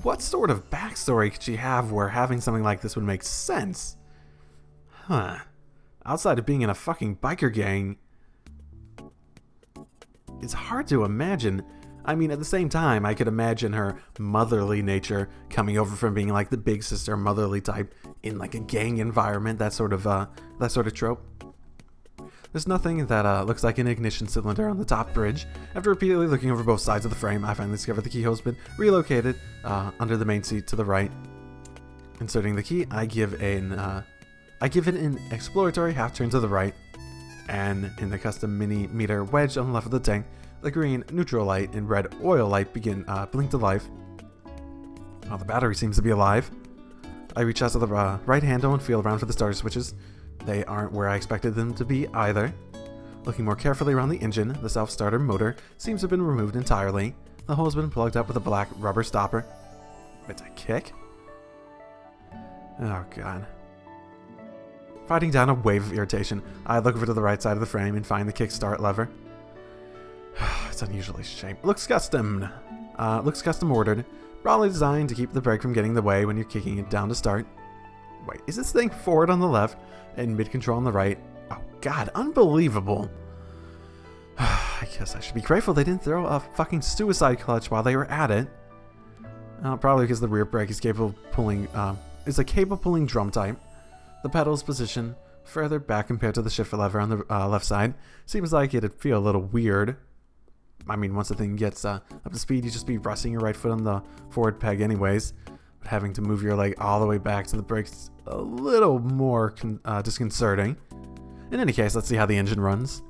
[SPEAKER 1] what sort of backstory could she have where having something like this would make sense? Huh. Outside of being in a fucking biker gang, it's hard to imagine. I mean, at the same time, I could imagine her motherly nature coming over from being like the big sister motherly type in like a gang environment, that sort of trope. There's nothing that looks like an ignition cylinder on the top bridge. After repeatedly looking over both sides of the frame, I finally discovered the keyhole's been relocated under the main seat to the right. Inserting the key, I give it an exploratory half turn to the right, and in the custom mini meter wedge on the left of the tank, the green neutral light and red oil light begin blink to life. Oh, the battery seems to be alive. I reach out to the right handle and feel around for the starter switches. They aren't where I expected them to be either. Looking more carefully around the engine, the self-starter motor seems to have been removed entirely. The hole has been plugged up with a black rubber stopper. It's a kick? Oh god. Fighting down a wave of irritation, I look over to the right side of the frame and find the kickstart lever. It's unusually shaped. Looks custom ordered. Probably designed to keep the brake from getting in the way when you're kicking it down to start. Wait, is this thing forward on the left and mid-control on the right? Oh god, unbelievable. I guess I should be grateful they didn't throw a fucking suicide clutch while they were at it. Probably because the rear brake is capable of pulling, is a capable pulling drum type. The pedal's position further back compared to the shift lever on the left side seems like it'd feel a little weird. I mean, once the thing gets up to speed, you just be resting your right foot on the forward peg anyways. But having to move your leg all the way back to the brakes a little more disconcerting. In any case, let's see how the engine runs.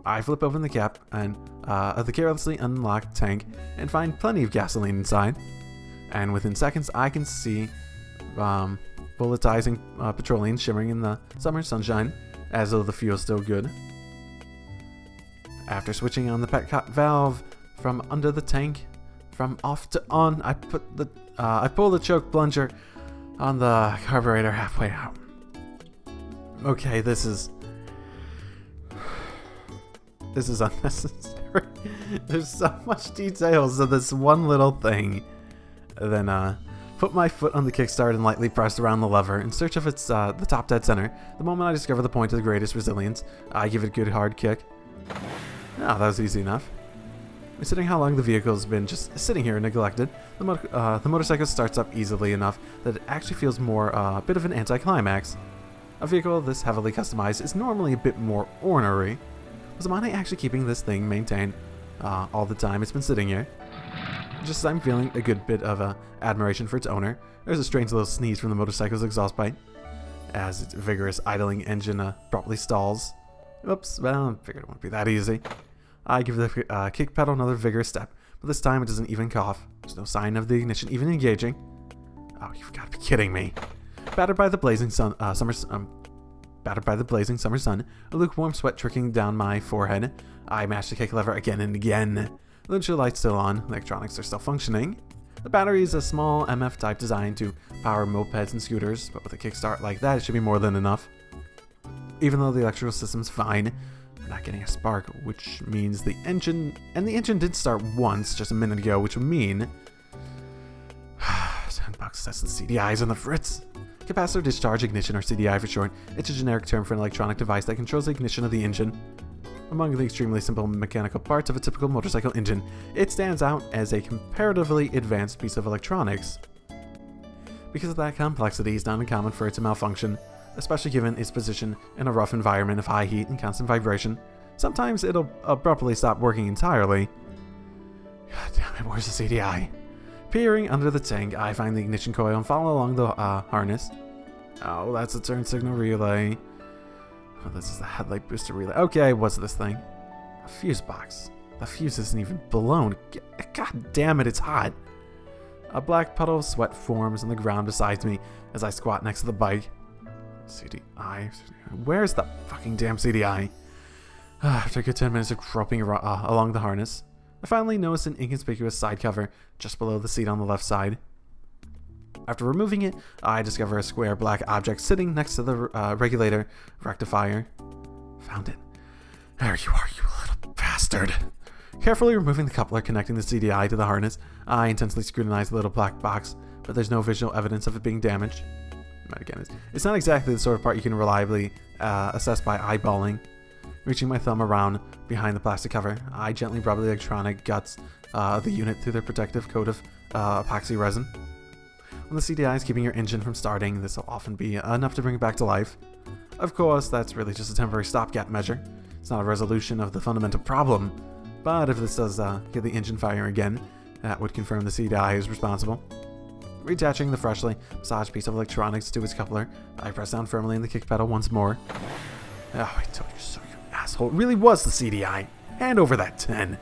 [SPEAKER 1] I flip open the cap and of the carelessly unlocked tank and find plenty of gasoline inside. And within seconds, I can see bulletizing petroleum shimmering in the summer sunshine, as though the fuel's still good. After switching on the petcock valve from under the tank, from off to on, I pull the choke plunger on the carburetor halfway out. Okay, this is unnecessary. There's so much details to this one little thing. Then put my foot on the kickstart and lightly press around the lever in search of its the top dead center. The moment I discover the point of the greatest resilience, I give it a good hard kick. Oh, that was easy enough. Considering how long the vehicle's been just sitting here neglected, the motorcycle starts up easily enough that it actually feels more a bit of an anticlimax. A vehicle this heavily customized is normally a bit more ornery. Was Amane actually keeping this thing maintained all the time it's been sitting here? Just as I'm feeling a good bit of admiration for its owner, there's a strange little sneeze from the motorcycle's exhaust pipe as its vigorous idling engine abruptly stalls. Oops, well, I figured it wouldn't be that easy. I give the kick pedal another vigorous step, but this time it doesn't even cough. There's no sign of the ignition even engaging. Oh, you've got to be kidding me. Battered by the blazing summer sun, a lukewarm sweat trickling down my forehead. I mash the kick lever again and again. The windshield light's still on, electronics are still functioning. The battery is a small MF type designed to power mopeds and scooters, but with a kickstart like that, it should be more than enough. Even though the electrical system's fine, we're not getting a spark, which means the engine did start once just a minute ago, which would mean $10, that's the CDIs on the fritz. Capacitor discharge ignition, or CDI for short. It's a generic term for an electronic device that controls the ignition of the engine. Among the extremely simple mechanical parts of a typical motorcycle engine, it stands out as a comparatively advanced piece of electronics. Because of that complexity, it's not uncommon for it to malfunction, especially given its position in a rough environment of high heat and constant vibration. Sometimes it'll abruptly stop working entirely. God damn it, where's the CDI? Peering under the tank, I find the ignition coil and follow along the harness. Oh, that's a turn signal relay. Oh, this is the headlight booster relay. Okay, what's this thing? A fuse box. The fuse isn't even blown. God damn it, it's hot. A black puddle of sweat forms on the ground beside me as I squat next to the bike. CDI? Where's the fucking damn CDI? After a good 10 minutes of groping along the harness, I finally noticed an inconspicuous side cover just below the seat on the left side. After removing it, I discover a square black object sitting next to the regulator rectifier. Found it. There you are, you little bastard. Carefully removing the coupler connecting the CDI to the harness, I intensely scrutinize the little black box, but there's no visual evidence of it being damaged. But again, it's not exactly the sort of part you can reliably assess by eyeballing. Reaching my thumb around behind the plastic cover, I gently rub the electronic guts of the unit through their protective coat of epoxy resin. When the CDI is keeping your engine from starting, this will often be enough to bring it back to life. Of course, that's really just a temporary stopgap measure. It's not a resolution of the fundamental problem, but if this does get the engine firing again, that would confirm the CDI is responsible. Reattaching the freshly massaged piece of electronics to its coupler, I press down firmly in the kick pedal once more. Oh, I told you so, you asshole. It really was the CDI. Hand over that 10.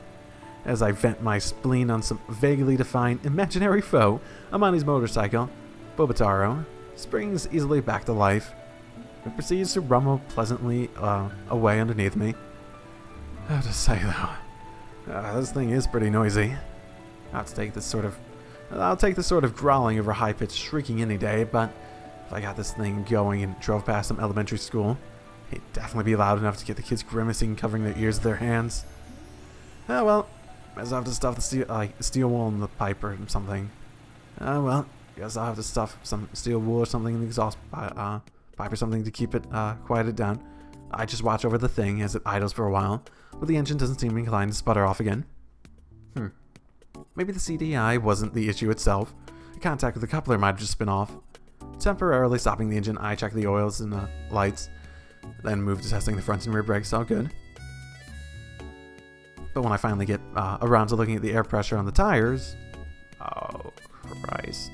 [SPEAKER 1] As I vent my spleen on some vaguely defined imaginary foe, Amani's motorcycle, Bobotaro, springs easily back to life. It proceeds to rumble pleasantly away underneath me. I have to say though, this thing is pretty noisy. I'll take this sort of growling over high-pitched shrieking any day, but if I got this thing going and drove past some elementary school, it'd definitely be loud enough to get the kids grimacing and covering their ears with their hands. Oh well, guess I'll have to stuff the steel wool in the pipe or something. Oh well, guess I'll have to stuff some steel wool or something in the exhaust pipe or something to keep it quieted down. I just watch over the thing as it idles for a while, but the engine doesn't seem inclined to sputter off again. Maybe the CDI wasn't the issue itself. The contact with the coupler might have just been off. Temporarily stopping the engine, I check the oils and the lights, then move to testing the front and rear brakes. All good. But when I finally get around to looking at the air pressure on the tires... Oh, Christ.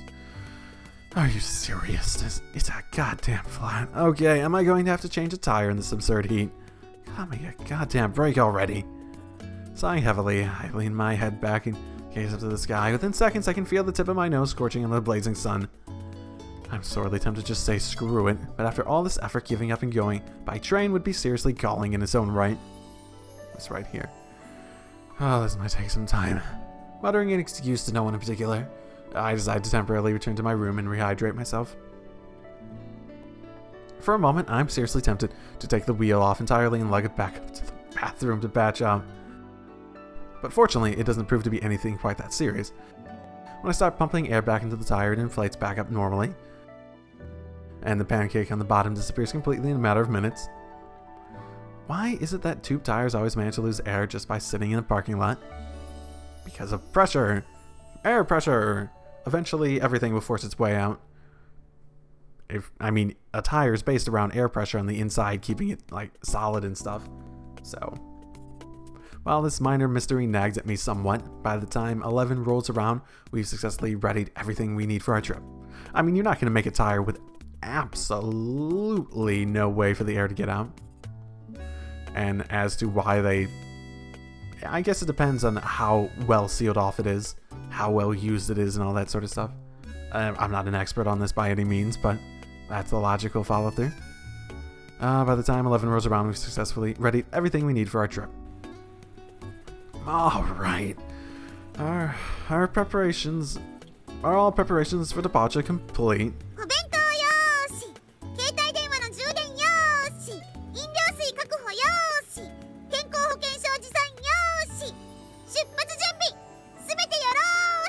[SPEAKER 1] Are you serious? It's a goddamn flat. Okay, am I going to have to change a tire in this absurd heat? Give me a goddamn break already. Sighing heavily, I lean my head back and gaze up to the sky. Within seconds, I can feel the tip of my nose scorching in the blazing sun. I'm sorely tempted to just say screw it, but after all this effort, giving up and going by train would be seriously galling in its own right. It's right here. Oh, this might take some time. Muttering an excuse to no one in particular, I decide to temporarily return to my room and rehydrate myself. For a moment, I'm seriously tempted to take the wheel off entirely and lug it back up to the bathroom to patch up. But fortunately, it doesn't prove to be anything quite that serious. When I start pumping air back into the tire, it inflates back up normally, and the pancake on the bottom disappears completely in a matter of minutes. Why is it that tube tires always manage to lose air just by sitting in a parking lot? Because of pressure! Air pressure! Eventually, everything will force its way out. A tire is based around air pressure on the inside, keeping it, solid and stuff. So... while this minor mystery nags at me somewhat, by the time 11 rolls around, we've successfully readied everything we need for our trip. You're not going to make a tire with absolutely no way for the air to get out. And as to why they I guess it depends on how well sealed off it is, how well used it is, and all that sort of stuff. I'm not an expert on this by any means, but that's the logical follow-through. By the time 11 rolls around, we've successfully readied everything we need for our trip. Alright. Are all preparations for departure complete?
[SPEAKER 3] お弁当よーし、携帯電話の充電よーし、飲料水確保よーし、健康保険証持参よーし、出発準備すべてよろ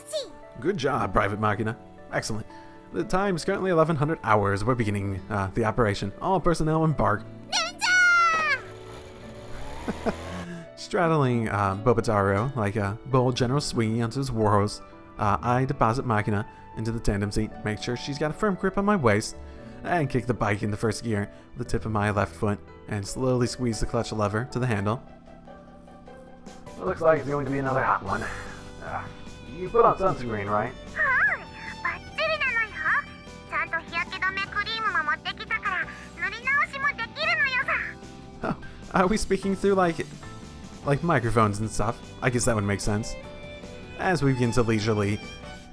[SPEAKER 3] ーし。
[SPEAKER 1] Good job, Private Machina. Excellent. The time is currently 1100 hours. We're beginning the operation. All personnel embark. Straddling Bobotaro like a bold General swinging onto his warhorse, I deposit Machina into the tandem seat, make sure she's got a firm grip on my waist, and kick the bike into first gear with the tip of my left foot, and slowly squeeze the clutch lever to the handle. It looks like it's going to be another hot one. You put on sunscreen, right?
[SPEAKER 3] はい、バッチリなのよ。ちゃんと日焼け止めクリームも持ってきたから塗り直しもできるのよさ。
[SPEAKER 1] Oh, are we speaking through like microphones and stuff? I guess that would make sense. As we begin to leisurely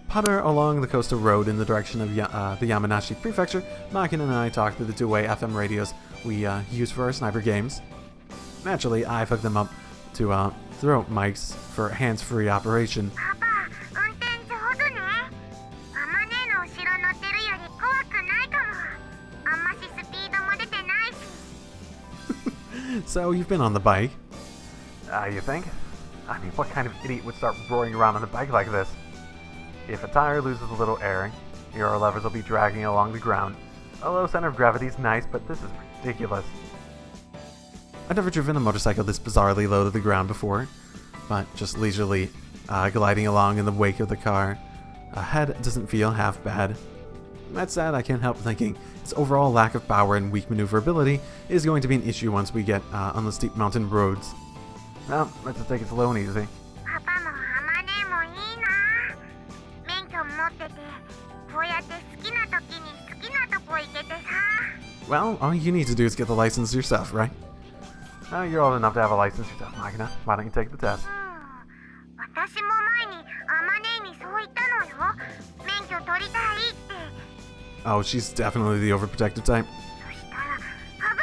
[SPEAKER 1] putter along the coastal road in the direction of the Yamanashi Prefecture, Machina and I talk through the two-way FM radios we use for our sniper games. Naturally, I've hooked them up to throat mics for hands-free operation.
[SPEAKER 3] パパ、運転上手ね。あまねの後ろ乗ってるより怖くないかも。あんましスピードも出てないし。
[SPEAKER 1] So you've been on the bike. You think? I mean, what kind of idiot would start roaring around on a bike like this? If a tire loses a little air, your levers will be dragging along the ground. A low center of gravity is nice, but this is ridiculous. I've never driven a motorcycle this bizarrely low to the ground before, but just leisurely gliding along in the wake of the car ahead doesn't feel half bad. That said, I can't help thinking its overall lack of power and weak maneuverability is going to be an issue once we get on the steep mountain roads. Well, let's just take it slow and easy.
[SPEAKER 3] パパもあまねもいいな。免許持ってて、こうやって好きな時に好きなとこ行けてさ。
[SPEAKER 1] Well, all you need to do is get the license yourself, right? You're old enough to have a license yourself, Machina. Why don't you take the test?
[SPEAKER 3] 私も前にあまねにそう言ったのよ。免許取りたいって。
[SPEAKER 1] Oh, she's definitely the overprotective type.
[SPEAKER 3] そしたら危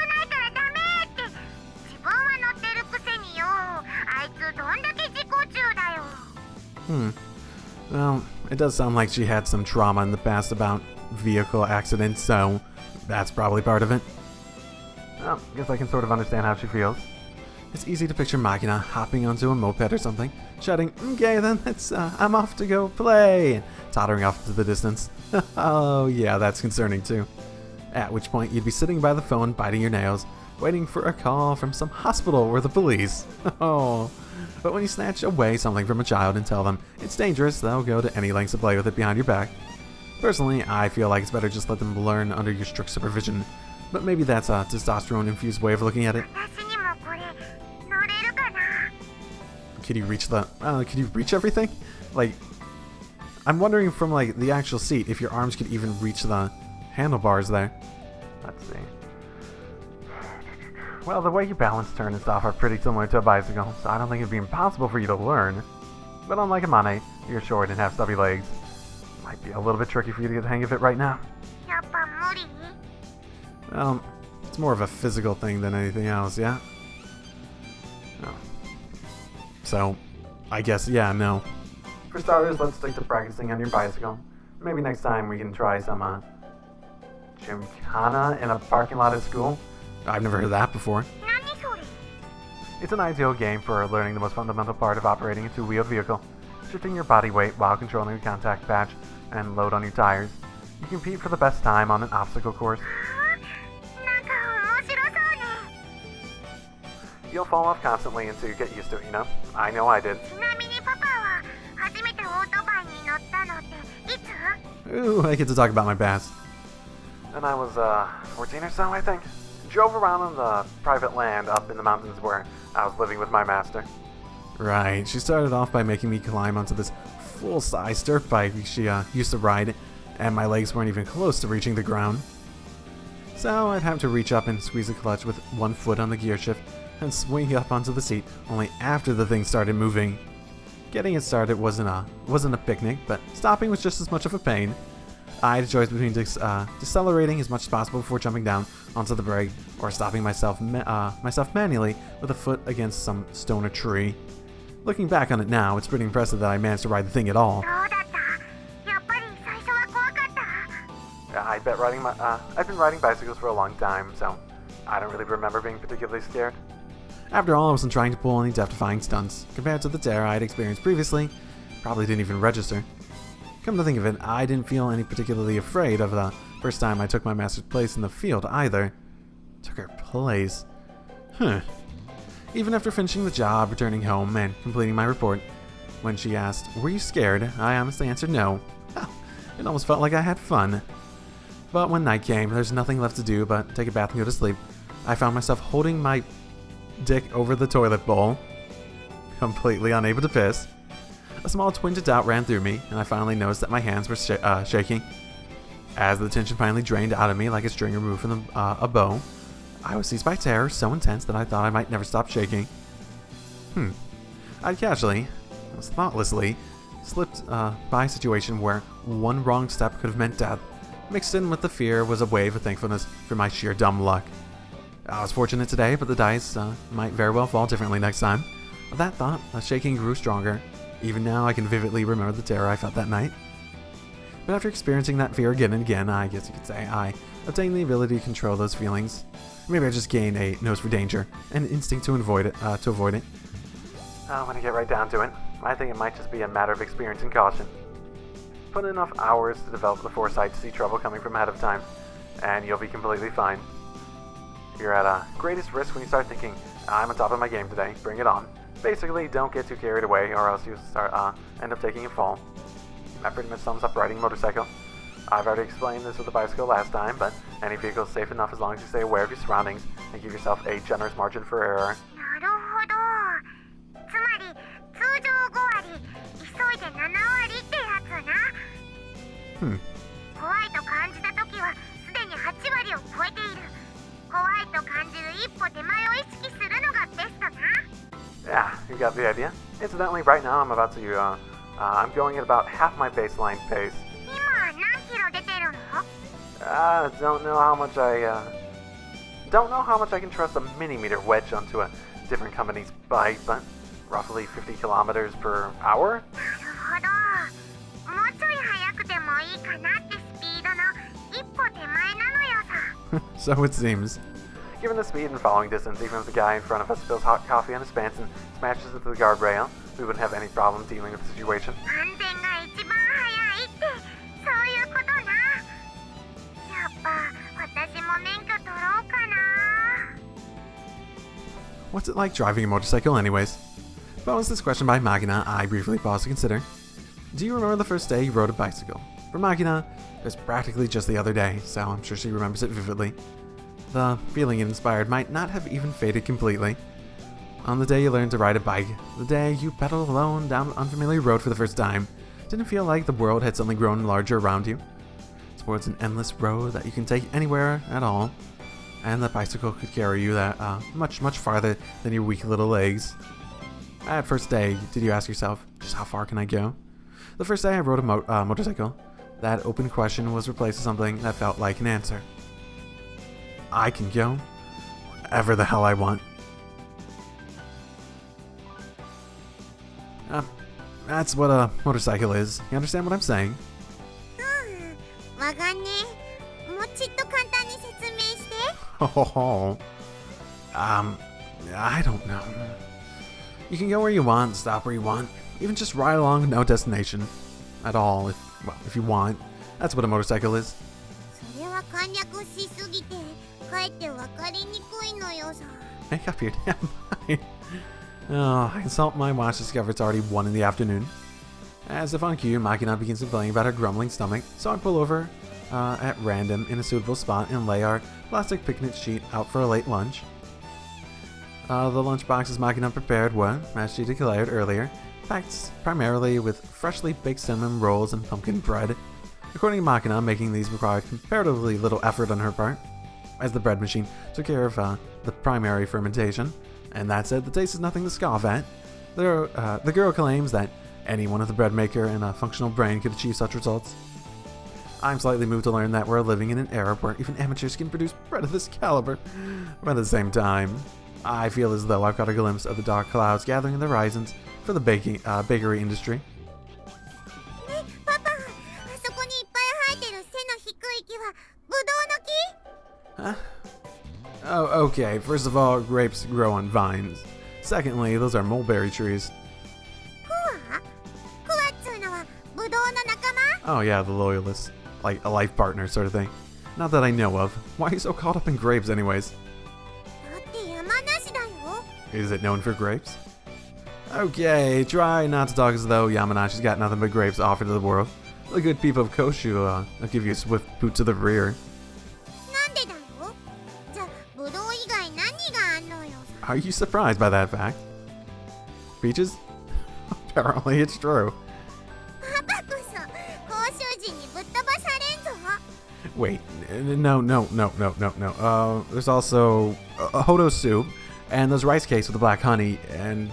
[SPEAKER 3] ないからダメって。自分は乗ってるくせによ。あいつどんだけ事故中だよ。
[SPEAKER 1] Well, it does sound like she had some trauma in the past about vehicle accidents, so that's probably part of it. Well, guess I can sort of understand how she feels. It's easy to picture Machina hopping onto a moped or something, shouting, "Okay then, I'm off to go play," and tottering off into the distance. Oh yeah, that's concerning too. At which point you'd be sitting by the phone biting your nails, waiting for a call from some hospital or the police. Oh. But when you snatch away something from a child and tell them it's dangerous, they'll go to any lengths to play with it behind your back. Personally, I feel like it's better just let them learn under your strict supervision. But maybe that's a testosterone-infused way of looking at it.
[SPEAKER 3] 私にもこれ乗れるかな。
[SPEAKER 1] Can you reach everything? Like, I'm wondering from like the actual seat if your arms could even reach the handlebars there. Let's see. Well, the way you balance, turn, and stuff are pretty similar to a bicycle, so I don't think it'd be impossible for you to learn. But unlike a Mane, you're short and have stubby legs. Might be a little bit tricky for you to get the hang of it right now.
[SPEAKER 3] やっぱ無理。
[SPEAKER 1] It's more of a physical thing than anything else, yeah? No. So, I guess, yeah, no. For starters, let's stick to practicing on your bicycle. Maybe next time we can try some, gymkhana in a parking lot at school. I've never heard of that before.
[SPEAKER 3] 何それ。
[SPEAKER 1] It's an ideal game for learning the most fundamental part of operating a two-wheeled vehicle, shifting your body weight while controlling the contact patch and load on your tires. You compete for the best time on an obstacle course.
[SPEAKER 3] なんか面白そうね。
[SPEAKER 1] You'll fall off constantly until you get used to it, you know? I know I did.
[SPEAKER 3] ちなみにパパは初めてオートバイに乗ったのっていつ？
[SPEAKER 1] Ooh, I get to talk about my past. When I was 14 or so, I think. Drove around on the private land up in the mountains where I was living with my master. Right, she started off by making me climb onto this full-size dirt bike she used to ride, and my legs weren't even close to reaching the ground. So I'd have to reach up and squeeze the clutch with one foot on the gear shift, and swinging up onto the seat only after the thing started moving. Getting it started wasn't a picnic, but stopping was just as much of a pain. I had a choice between decelerating as much as possible before jumping down onto the brake, or stopping myself manually with a foot against some stone or tree. Looking back on it now, it's pretty impressive that I managed to ride the thing at all.
[SPEAKER 3] どうだった？やっぱり最初は怖かった？
[SPEAKER 1] I bet I've been riding bicycles for a long time, so I don't really remember being particularly scared. After all, I wasn't trying to pull any death-defying stunts. Compared to the terror I had experienced previously, probably didn't even register. Come to think of it, I didn't feel any particularly afraid of the first time I took my master's place in the field either. Took her place? Even after finishing the job, returning home, and completing my report, when she asked, "Were you scared?" I honestly answered no. It almost felt like I had fun. But when night came, there's nothing left to do but take a bath and go to sleep. I found myself holding my dick over the toilet bowl, completely unable to piss. A small twinge of doubt ran through me, and I finally noticed that my hands were shaking. As the tension finally drained out of me like a string removed from a bow, I was seized by terror so intense that I thought I might never stop shaking. I'd casually, almost thoughtlessly, slipped by a situation where one wrong step could have meant death. Mixed in with the fear was a wave of thankfulness for my sheer dumb luck. I was fortunate today, but the dice might very well fall differently next time. With that thought, the shaking grew stronger. Even now, I can vividly remember the terror I felt that night. But after experiencing that fear again and again, I guess you could say I obtained the ability to control those feelings. Maybe I just gained a nose for danger, and an instinct to avoid it. When I get right down to it, I think it might just be a matter of experience and caution. Put in enough hours to develop the foresight to see trouble coming from ahead of time, and you'll be completely fine. You're at greatest risk when you start thinking, "I'm on top of my game today, bring it on." Basically, don't get too carried away, or else you end up taking a fall. That pretty much sums up riding a motorcycle. I've already explained this with the bicycle last time, but any vehicle is safe enough as long as you stay aware of your surroundings and give yourself a generous margin for error.
[SPEAKER 3] なるほど。つまり通常5割、急いで7割ってやつな。怖いと感じたときはすでに8割を超えている。怖いと感じる一歩手前を意識するのがベストな。
[SPEAKER 1] Yeah, you got the idea. Incidentally, right now I'm going at about half my baseline pace.
[SPEAKER 3] 今何キロ出てるの？
[SPEAKER 1] Don't know how much I can trust a millimeter wedge onto a different company's bike, but roughly 50 kilometers per hour?
[SPEAKER 3] なるほど。もうちょい速くてもいいかなってスピードの一歩手前なのよさ。
[SPEAKER 1] So it seems. Given the speed and following distance, even if the guy in front of us spills hot coffee on his pants and smashes into the guardrail, we wouldn't have any problem dealing with the situation.
[SPEAKER 3] 安全が一番速いってそういうことな。やっぱ私も免許取ろうかな。
[SPEAKER 1] What's it like driving a motorcycle anyways? Posed this question by Magina, I briefly paused to consider. Do you remember the first day you rode a bicycle? For Magina, it was practically just the other day, so I'm sure she remembers it vividly. The feeling it inspired might not have even faded completely. On the day you learned to ride a bike, the day you pedaled alone down an unfamiliar road for the first time, didn't feel like the world had suddenly grown larger around you. Towards an endless road that you can take anywhere at all, and the bicycle could carry you that much, much farther than your weak little legs. That first day, did you ask yourself, just how far can I go? The first day I rode a motorcycle, that open question was replaced with something that felt like an answer. I can go wherever the hell I want. That's what a motorcycle is. You understand what I'm saying?
[SPEAKER 3] わかんねえ。もうちっと簡単に説明して。
[SPEAKER 1] I don't know. You can go where you want, stop where you want, even just ride along with no destination at all, if you want. That's what a motorcycle is.
[SPEAKER 3] それは簡略しすぎてかえってわかりにくいのよさ。
[SPEAKER 1] Make up your damn mind. Oh, I consult my watch to discover it's already 1 in the afternoon. As if on cue, Makina begins complaining about her grumbling stomach, so I pull over at random in a suitable spot and lay our plastic picnic sheet out for a late lunch. The lunch boxes Makina prepared were, as she declared earlier, packed primarily with freshly baked cinnamon rolls and pumpkin bread. According to Makina, making these required comparatively little effort on her part, as the bread machine took care of the primary fermentation. And that said, the taste is nothing to scoff at. The girl claims that anyone with a bread maker and a functional brain could achieve such results. I'm slightly moved to learn that we're living in an era where even amateurs can produce bread of this caliber. But at the same time, I feel as though I've got a glimpse of the dark clouds gathering in the horizons for the bakery industry.
[SPEAKER 3] ね、パパ、あそこにいっぱい生えてる背の低い木はブドウの木？
[SPEAKER 1] Huh? Oh, okay. First of all, grapes grow on vines. Secondly, those are mulberry trees.
[SPEAKER 3] クワ？クワっつうのはブドウの仲間？
[SPEAKER 1] Oh yeah, the loyalists. Like a life partner sort of thing. Not that I know of. Why are you so caught up in grapes anyways?
[SPEAKER 3] だって山梨だよ。
[SPEAKER 1] Is it known for grapes? Okay, try not to talk as though Yamanashi's got nothing but grapes to offer to the world. The good people of Koshu will give you a swift boot to the rear.
[SPEAKER 3] なんでだろう？じゃあブドウ以外何があんのよ。
[SPEAKER 1] Are you surprised by that fact? Peaches? Apparently it's true.
[SPEAKER 3] パパこそ甲州人にぶっ飛ばされんぞ。
[SPEAKER 1] Wait, no. There's also a Hodo soup, and there's rice cakes with the black honey, and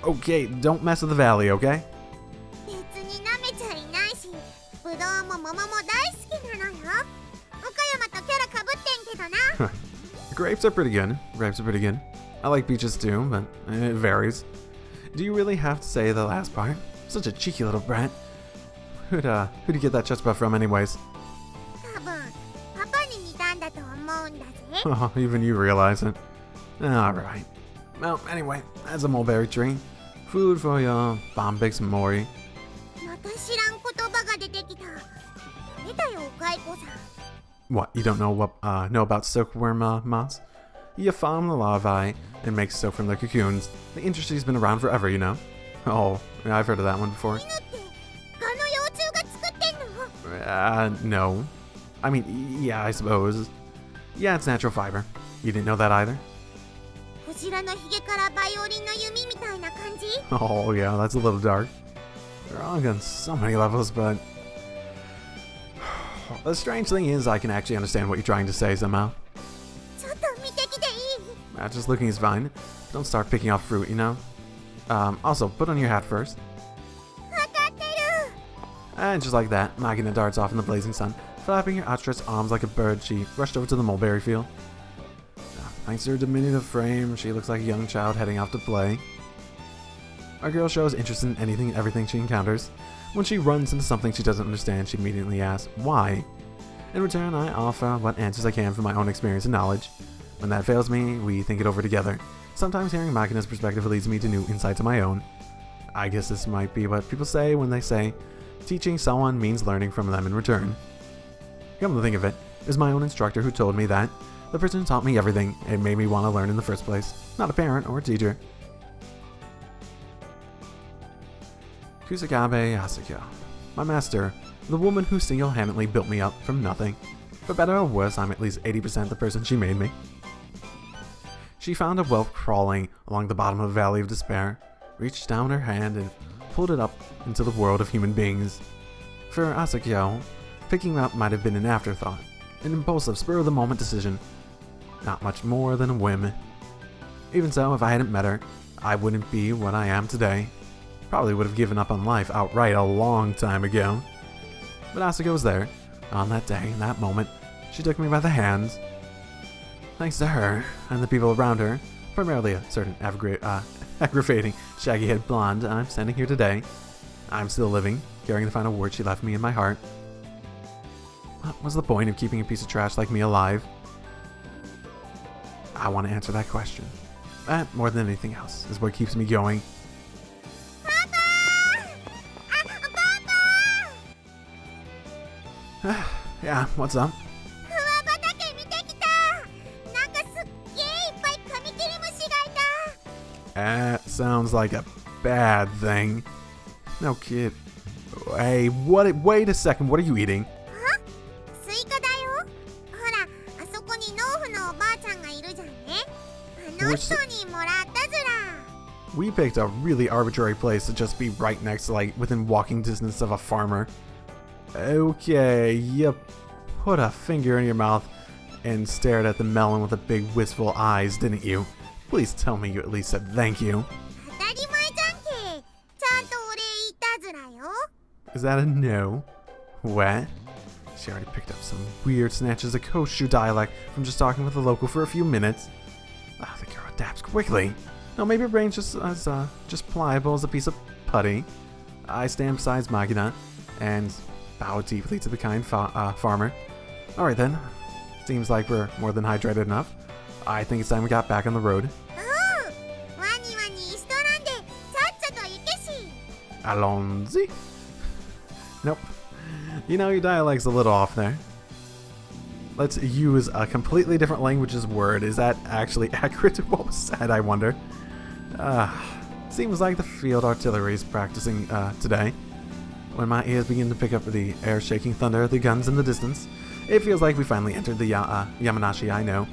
[SPEAKER 1] okay, don't mess with the valley, okay?
[SPEAKER 3] 別に舐めちゃいないし、ブドウも桃も大好きなのよ。岡山とキャラかぶってんけどな。
[SPEAKER 1] Grapes are pretty good. I like peaches too, but it varies. Do you really have to say the last part? Such a cheeky little brat. Who'd you get that chest buff from anyways?
[SPEAKER 3] 多分パパに似たんだと思うんだぜ。
[SPEAKER 1] Oh, even you realize it. Alright. Well, anyway, that's a mulberry tree. Food for your Bombix Mori.
[SPEAKER 3] また知らん言葉が出てきた。ダメだよ、おかいこさん。
[SPEAKER 1] What, you don't know about silkworm moths? You farm the larvae and make soap from their cocoons. The industry's been around forever, you know. Oh, yeah, I've heard of that one before.
[SPEAKER 3] 犬ってガの幼虫が作ってんの？
[SPEAKER 1] No. I mean, yeah, I suppose. Yeah, it's natural fiber. You didn't know that either?
[SPEAKER 3] クジラのヒゲからバイオリンの弓みたいな感じ？
[SPEAKER 1] Oh, yeah, that's a little dark. They're wrong on so many levels, but... The strange thing is I can actually understand what you're trying to say somehow.
[SPEAKER 3] ちょっと見てきていい？
[SPEAKER 1] Just looking is fine. Don't start picking off fruit, you know? Also, put on your hat first.
[SPEAKER 3] わかってる。
[SPEAKER 1] And just like that, Magina darts off in the blazing sun. Flapping her outstretched arms like a bird, she rushed over to the mulberry field. Thanks to her diminutive frame, she looks like a young child heading off to play. Our girl shows interest in anything and everything she encounters. When she runs into something she doesn't understand, she immediately asks, why? In return, I offer what answers I can from my own experience and knowledge. When that fails me, we think it over together. Sometimes hearing Magina's perspective leads me to new insights of my own. I guess this might be what people say when they say, teaching someone means learning from them in return. Come to think of it, it was my own instructor who told me that. The person who taught me everything, it made me want to learn in the first place, not a parent or a teacher. Kusakabe Asuka, my master, the woman who single-handedly built me up from nothing. For better or worse, I'm at least 80% the person she made me. She found a whelp crawling along the bottom of a valley of despair, reached down her hand and pulled it up into the world of human beings. For Asakyo, picking him up might have been an afterthought, an impulsive, spur-of-the-moment decision. Not much more than a whim. Even so, if I hadn't met her, I wouldn't be what I am today. Probably would have given up on life outright a long time ago. But Asuka was there. On that day, in that moment, she took me by the hands. Thanks to her, and the people around her, primarily a certain aggravating, shaggy-headed blonde, I'm standing here today. I'm still living, carrying the final word she left me in my heart. What was the point of keeping a piece of trash like me alive? I want to answer that question. That, more than anything else, is what keeps me going. Yeah, what's up?
[SPEAKER 3] クワ畑見てきた。なんかすっげーいっぱいカミキリムシがいた。
[SPEAKER 1] That sounds like a bad thing. No kid. Hey, wait a second, what are you eating?
[SPEAKER 3] スイカだよ。ほら、あそこに農夫のおばあちゃんがいるじゃんね。あの人にもらったずら。
[SPEAKER 1] We picked a really arbitrary place to just be right next to, like, within walking distance of a farmer. Okay, you put a finger in your mouth and stared at the melon with the big wistful eyes, didn't you? Please tell me you at least said thank you.
[SPEAKER 3] 当たり前じゃんけ。ちゃんとお礼言ったずらよ。
[SPEAKER 1] Is that a no? What? She already picked up some weird snatches of Koshu dialect from just talking with the local for a few minutes. Ah, the girl adapts quickly. No, maybe her brain's just pliable as a piece of putty. I stand beside Magina and bow deeply to the kind farmer. Alright then. Seems like we're more than hydrated enough. I think it's time we got back on the road.
[SPEAKER 3] うん。ワニワニしとらんで、さっちゃと行けし。
[SPEAKER 1] Allons-y. Nope. You know, your dialect's a little off there. Let's use a completely different language's word. Is that actually accurate to what was said, I wonder? Seems like the field artillery is practicing today. When my ears begin to pick up the air-shaking thunder of the guns in the distance, it feels like we finally entered the Yamanashi I know.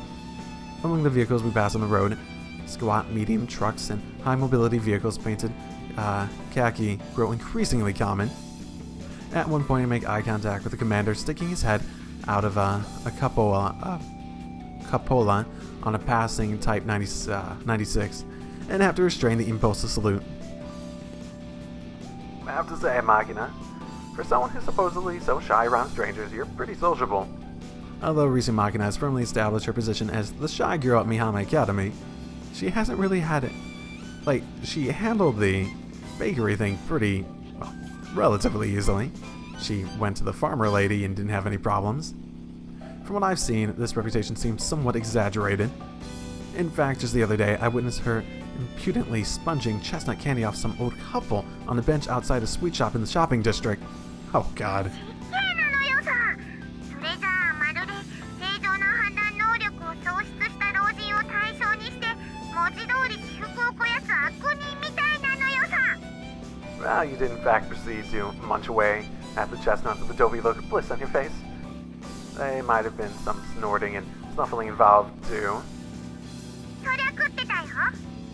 [SPEAKER 1] Among the vehicles we pass on the road, squat, medium trucks and high-mobility vehicles painted khaki grow increasingly common. At one point, I make eye contact with the commander, sticking his head out of a cupola on a passing Type 96, and have to restrain the impulse to salute. I have to say, Machina, for someone who's supposedly so shy around strangers, you're pretty sociable. Although Risu Machina has firmly established her position as the shy girl at Mihama Academy, she hasn't really had it. Like, she handled the bakery thing pretty, well, relatively easily. She went to the farmer lady and didn't have any problems. From what I've seen, this reputation seems somewhat exaggerated. In fact, just the other day, I witnessed her impudently sponging chestnut candy off some old couple on a bench outside a sweet shop in the shopping district. Oh god.
[SPEAKER 3] 失礼なのよさ。それじゃあまるで正常な判断能力を喪失した老人を対象にして文字通り私腹を肥やす悪人みたいなのよさ。
[SPEAKER 1] Well, you did in fact proceed to munch away at the chestnuts with a dopey look of bliss on your face. There might have been some snorting and snuffling involved too.
[SPEAKER 3] そりゃ食ってたよ。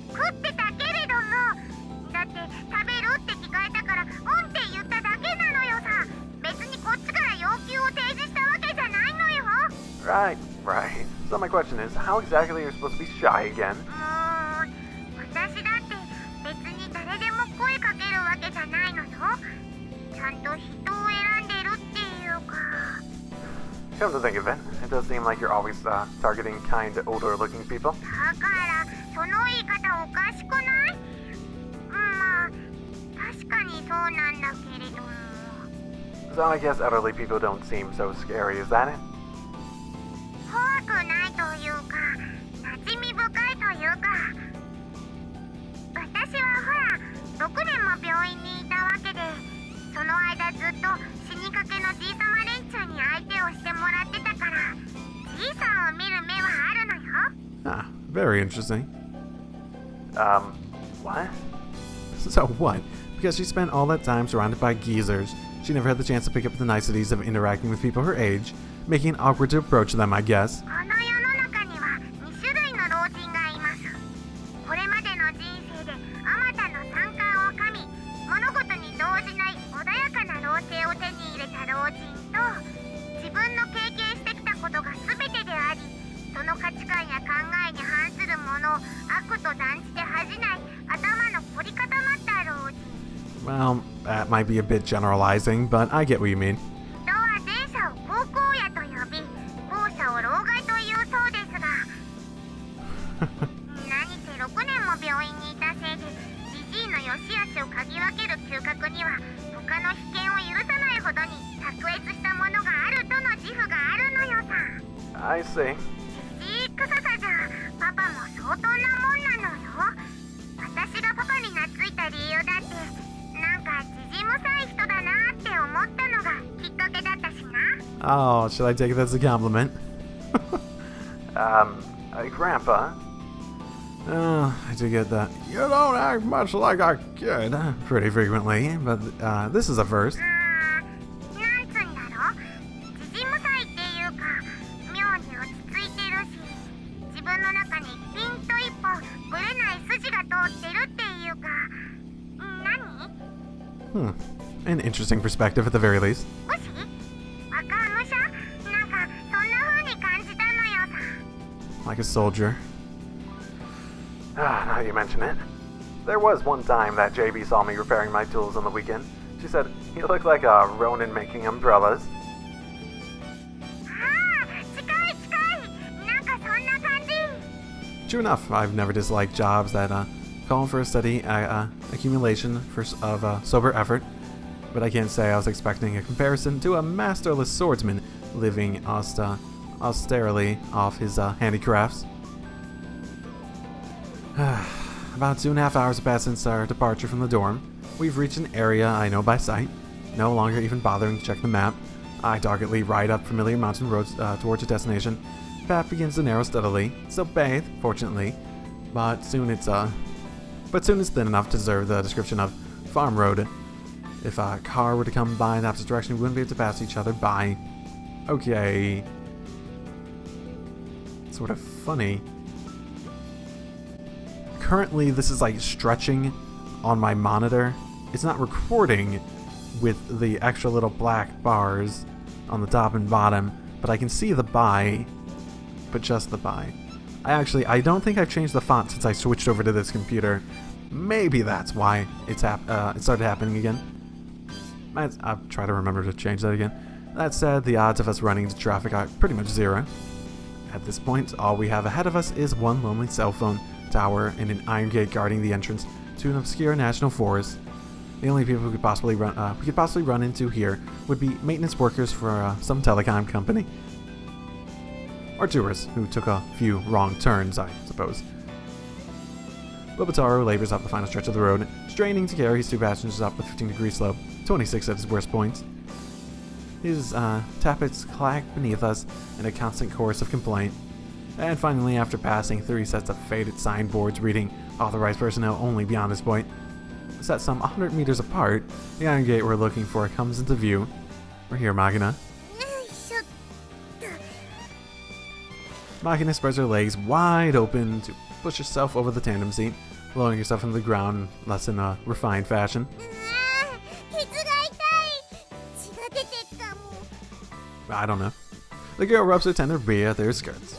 [SPEAKER 3] 食ってたけれども、だって食べるって聞かれたからうんって言っただけなのよさ。別にこっちから要求を提示したわけじゃないのよ。
[SPEAKER 1] Right. So my question is, how exactly are you supposed to be shy again?
[SPEAKER 3] もう私だって別に誰でも声かけるわけじゃないのよ。ちゃんと人を選んでるっていうか。
[SPEAKER 1] Come to think of it, it does seem like you're always targeting kind, older-looking people.
[SPEAKER 3] だからその言い方おかしくない？まあ確かにそうなんだけれども。
[SPEAKER 1] So I guess elderly people don't seem so scary, is that it?
[SPEAKER 3] 怖くないというか馴染み深いというか。私はほら6年も病院にいたわけで、その間ずっと死にかけのじいさま連中に相手をしてもらってたから、じいさんを見る目はあるのよ。
[SPEAKER 1] Ah, very interesting. What? So what? Because she spent all that time surrounded by geezers, she never had the chance to pick up the niceties of interacting with people her age, making it awkward to approach them, I guess.
[SPEAKER 3] この世の中には2種類の老人がいます。これまでの人生であまたの三冠をかみ、物事に動じない穏やかな老成を手に入れた老人と、自分の経験してきたことが全てであり、その価値観や考えに反するものを悪と断じて恥じない頭の凝り固まった老人。
[SPEAKER 1] Well, that might be a bit generalizing, but I get what you mean.
[SPEAKER 3] 人は前者を高校野と呼び、後者を老害というそうですが何せ6年も病院にいたせいで、じじいの良し悪しを嗅ぎ分ける嗅覚には他の被験を許さないほどに卓越したものがあるとの自負があるのよさ。
[SPEAKER 1] I see.
[SPEAKER 3] じじい臭さじゃパパも相当なもんなのよ。私がパパに懐いた理由だって、なんかじじむさい人だなって思ったのがきっかけだったしな。
[SPEAKER 1] Oh, should I take it as a compliment? Grandpa? Oh, I do get that. You don't act much like a kid pretty frequently, but this is a first.
[SPEAKER 3] なんつんだろ、じじむさいっていうか妙に落ち着いてるし、自分の中にピンと一本ぶれない筋が通ってるっていうか。何？
[SPEAKER 1] An interesting perspective at the very least.
[SPEAKER 3] もし？若武者？なんかそんな風に感じたのよ
[SPEAKER 1] like a soldier. Now you mention it. There was one time that JB saw me repairing my tools on the weekend. She said, "You look like a Ronin making umbrellas."
[SPEAKER 3] 近い近い。なんかそんな感じ。
[SPEAKER 1] True enough, I've never disliked jobs that call for a steady accumulation of sober effort, but I can't say I was expecting a comparison to a masterless swordsman living austerely off his handicrafts. About 2.5 hours have passed since our departure from the dorm. We've reached an area I know by sight, no longer even bothering to check the map. I doggedly ride up familiar mountain roads towards a destination. The path begins to narrow steadily, still bathed, fortunately, but soon it's thin enough to deserve the description of farm road. If a car were to come by in the opposite direction, we wouldn't be able to pass each other by. Okay. Sort of funny. Currently, this is like stretching on my monitor. It's not recording with the extra little black bars on the top and bottom, but I can see the buy, but just the buy. I don't think I've changed the font since I switched over to this computer. Maybe that's why it started happening again. I'll try to remember to change that again. That said, the odds of us running into traffic are pretty much zero. At this point, all we have ahead of us is one lonely cell phone tower and an iron gate guarding the entrance to an obscure national forest. The only people we could possibly run into here would be maintenance workers for some telecom company. Or tourists who took a few wrong turns, I suppose. Bobotaro labors up the final stretch of the road, straining to carry his 2 passengers up the 15-degree slope, 26 at his worst points. His tappets clack beneath us in a constant chorus of complaint. And finally, after passing 3 sets of faded signboards reading "Authorized personnel only beyond this point," set some 100 meters apart, the iron gate we're looking for comes into view. We're here, Machina. Machina spreads her legs wide open to push herself over the tandem seat, lowering herself into the ground in less than a refined fashion. I don't know. The girl rubs her tender rear at their skirts,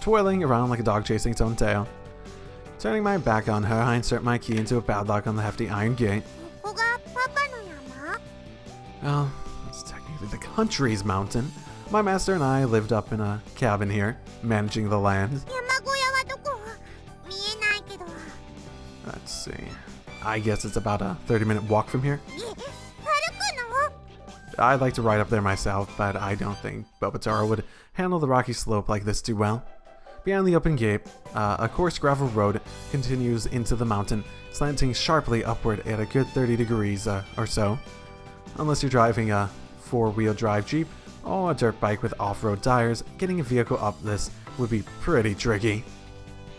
[SPEAKER 1] twirling around like a dog chasing its own tail. Turning my back on her, I insert my key into a padlock on the hefty iron gate. Well, it's technically the country's mountain. My master and I lived up in a cabin here, managing the land. Let's see. I guess it's about a 30-minute walk from here. I'd like to ride up there myself, but I don't think Bobotaro would handle the rocky slope like this too well. Beyond the open gate, a coarse gravel road continues into the mountain, slanting sharply upward at a good 30 degrees or so. Unless you're driving a 4-wheel drive Jeep or a dirt bike with off-road tires, getting a vehicle up this would be pretty tricky.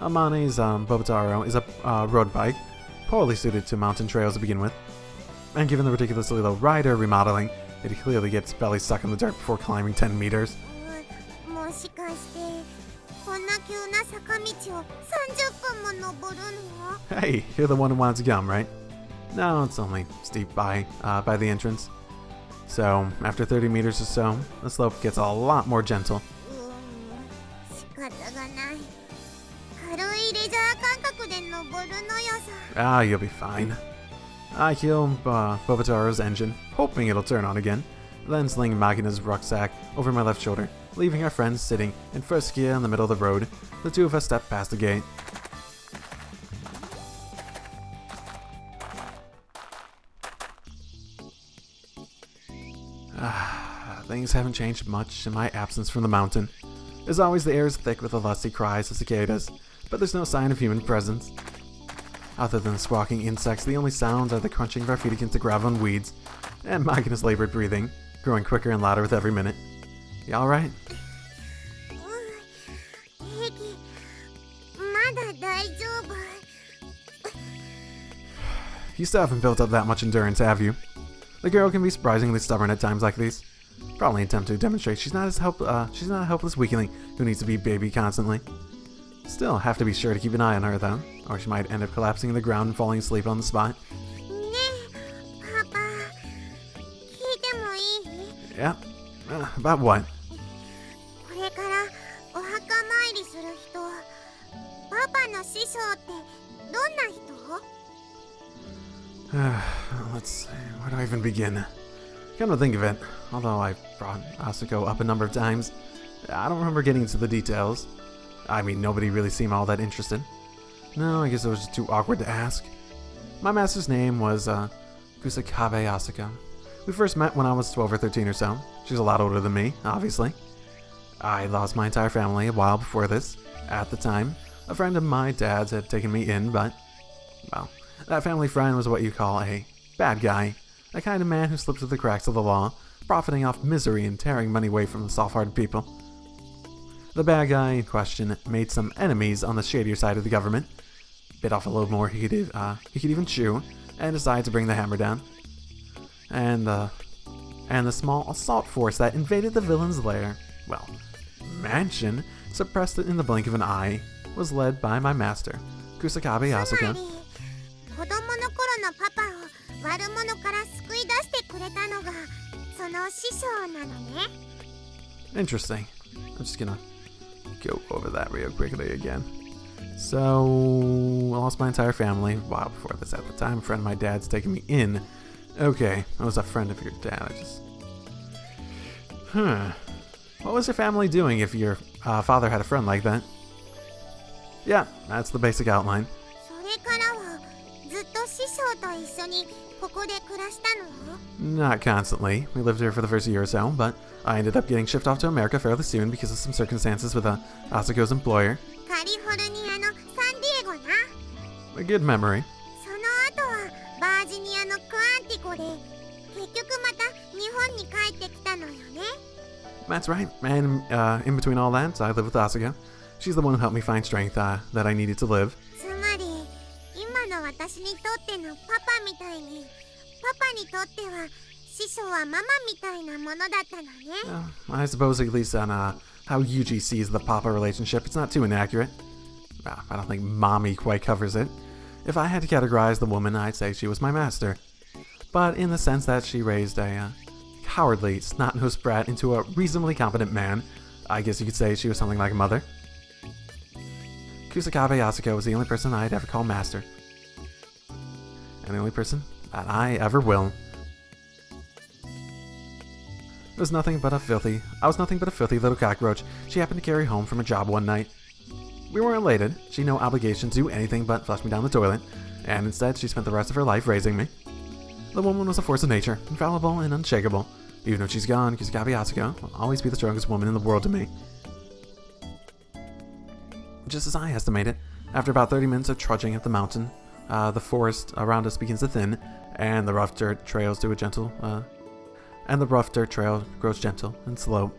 [SPEAKER 1] Amane's Bobotaro is a road bike, poorly suited to mountain trails to begin with. And given the ridiculously low rider remodeling, it clearly gets belly stuck in the dirt before climbing 10 meters. Hey, you're the one who wants to come, right? No, it's only steep by the entrance. So, after 30 meters or so, the slope gets a lot more gentle. You'll be fine. I heal Bobotaro's engine, hoping it'll turn on again, then sling Machina's rucksack over my left shoulder, leaving our friends sitting in first gear in the middle of the road. The two of us step past the gate. Things haven't changed much in my absence from the mountain. As always, the air is thick with the lusty cries of cicadas, but there's no sign of human presence. Other than the squawking insects, the only sounds are the crunching of our feet against the gravel and weeds, and Machina's labored breathing, growing quicker and louder with every minute. You alright? You still haven't built up that much endurance, have you? The girl can be surprisingly stubborn at times like these. Probably an attempt to demonstrate she's not a helpless weakling who needs to be babied constantly. Still, have to be sure to keep an eye on her though, or she might end up collapsing to the ground and falling asleep on the spot. Yeah? About what?
[SPEAKER 3] パの師匠ってどんな人？
[SPEAKER 1] Let's see, where do I even begin? Come to think of it, although I brought Asuko up a number of times, I don't remember getting into the details. I mean, nobody really seemed all that interested. No, I guess it was just too awkward to ask. My master's name was Kusakabe Asuka. We first met when I was 12 or 13 or so. She's a lot older than me, obviously. I lost my entire family a while before this. At the time, a friend of my dad's had taken me in, but, well, that family friend was what you call a bad guy. A kind of man who slipped through the cracks of the law, profiting off misery and tearing money away from the soft-hearted people. The bad guy in question made some enemies on the shadier side of the government, bit off a little more he could even chew, and decided to bring the hammer down. And the small assault force that invaded the villain's lair, well, mansion, suppressed it in the blink of an eye, was led by my master, Kusakabe Asuka.
[SPEAKER 3] 子供の頃のパパを悪者から救い出してくれたのがその師匠なのね。
[SPEAKER 1] Interesting. I'm just gonna go over that real quickly again. So, I lost my entire family. Wow, before this at the time, a friend of my dad's taking me in. Okay, I was a friend of your dad. What was your family doing if your father had a friend like that? Yeah, that's the basic outline.
[SPEAKER 3] それからはずっと師匠と一緒にここで暮らしたの？
[SPEAKER 1] Not constantly. We lived here for the first year or so, but I ended up getting shipped off to America fairly soon because of some circumstances with Asuko's employer.
[SPEAKER 3] カリフォルニアのサンディエゴな。
[SPEAKER 1] A good memory.
[SPEAKER 3] その後はバージニアのクアンティコで結局また日本に帰ってきたのよね。
[SPEAKER 1] That's right. And in between all that, I live with Asuka. She's the one who helped me find strength that I needed to live.
[SPEAKER 3] つまり今の私にとってのパパみたいにパパにとっては師匠はママみたいなものだったのね。
[SPEAKER 1] I suppose at least on how Yuuji sees the Papa relationship, it's not too inaccurate. I don't think Mommy quite covers it. If I had to categorize the woman, I'd say she was my master. But in the sense that she raised a cowardly, snot-nosed brat into a reasonably competent man, I guess you could say she was something like a mother. Kusakabe Asuka was the only person I'd ever call master. And the only person that I ever will. I was nothing but a filthy little cockroach she happened to carry home from a job one night. We weren't related. She had no obligation to do anything but flush me down the toilet, and instead she spent the rest of her life raising me. The woman was a force of nature, infallible and unshakable. Even if she's gone, Kusakabe Asuka will always be the strongest woman in the world to me. Just as I estimated, after about 30 minutes of trudging up the mountain, the forest around us begins to thin, and the rough dirt trail grows gentle and slow.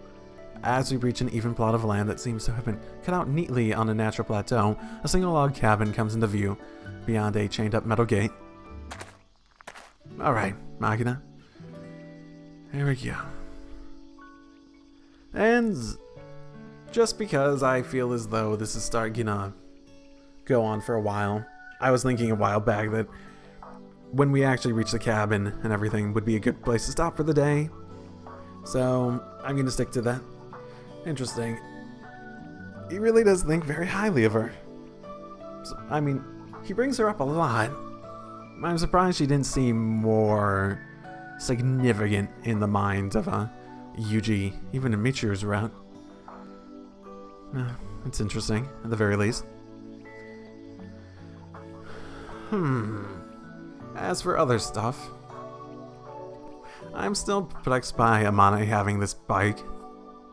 [SPEAKER 1] As we reach an even plot of land that seems to have been cut out neatly on a natural plateau, a single log cabin comes into view, beyond a chained-up metal gate. Alright, Machina. Here we go. And just because I feel as though this is gonna go on for a while, I was thinking a while back that when we actually reach the cabin and everything would be a good place to stop for the day. So I'm gonna stick to that. Interesting. He really does think very highly of her. So, I mean, he brings her up a lot. I'm surprised she didn't seem more significant in the minds of Yuuji, even in Michiru's route. It's interesting, at the very least. As for other stuff, I'm still perplexed by Amane having this bike.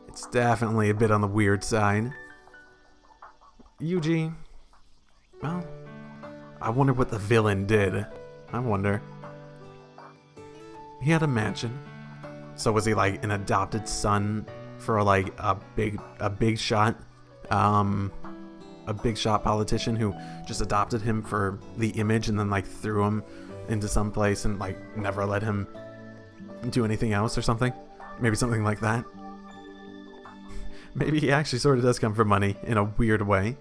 [SPEAKER 1] It's definitely a bit on the weird side. Yuuji, well, I wonder what the villain did. I wonder. He had a mansion. So was he like an adopted son for like a big shot politician who just adopted him for the image and then like threw him into some place and like never let him do anything else or something? Maybe something like that. Maybe he actually sort of does come from money in a weird way,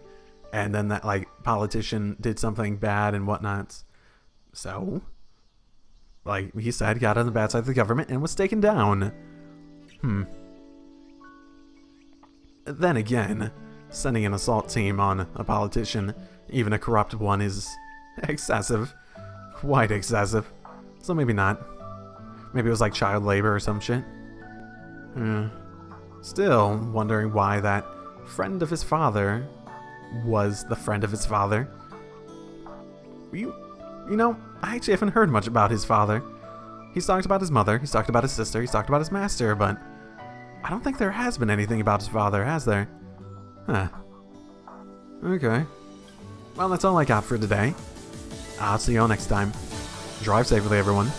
[SPEAKER 1] and then that like politician did something bad and whatnot. So, like he said, got on the bad side of the government and was taken down. Then again, sending an assault team on a politician, even a corrupt one, is excessive. Quite excessive. So maybe not. Maybe it was like child labor or some shit. Still wondering why that friend of his father was the friend of his father. You know, I actually haven't heard much about his father. He's talked about his mother, he's talked about his sister, he's talked about his master, but I don't think there has been anything about his father, has there? Huh. Okay. Well, that's all I got for today. I'll see you all next time. Drive safely, everyone.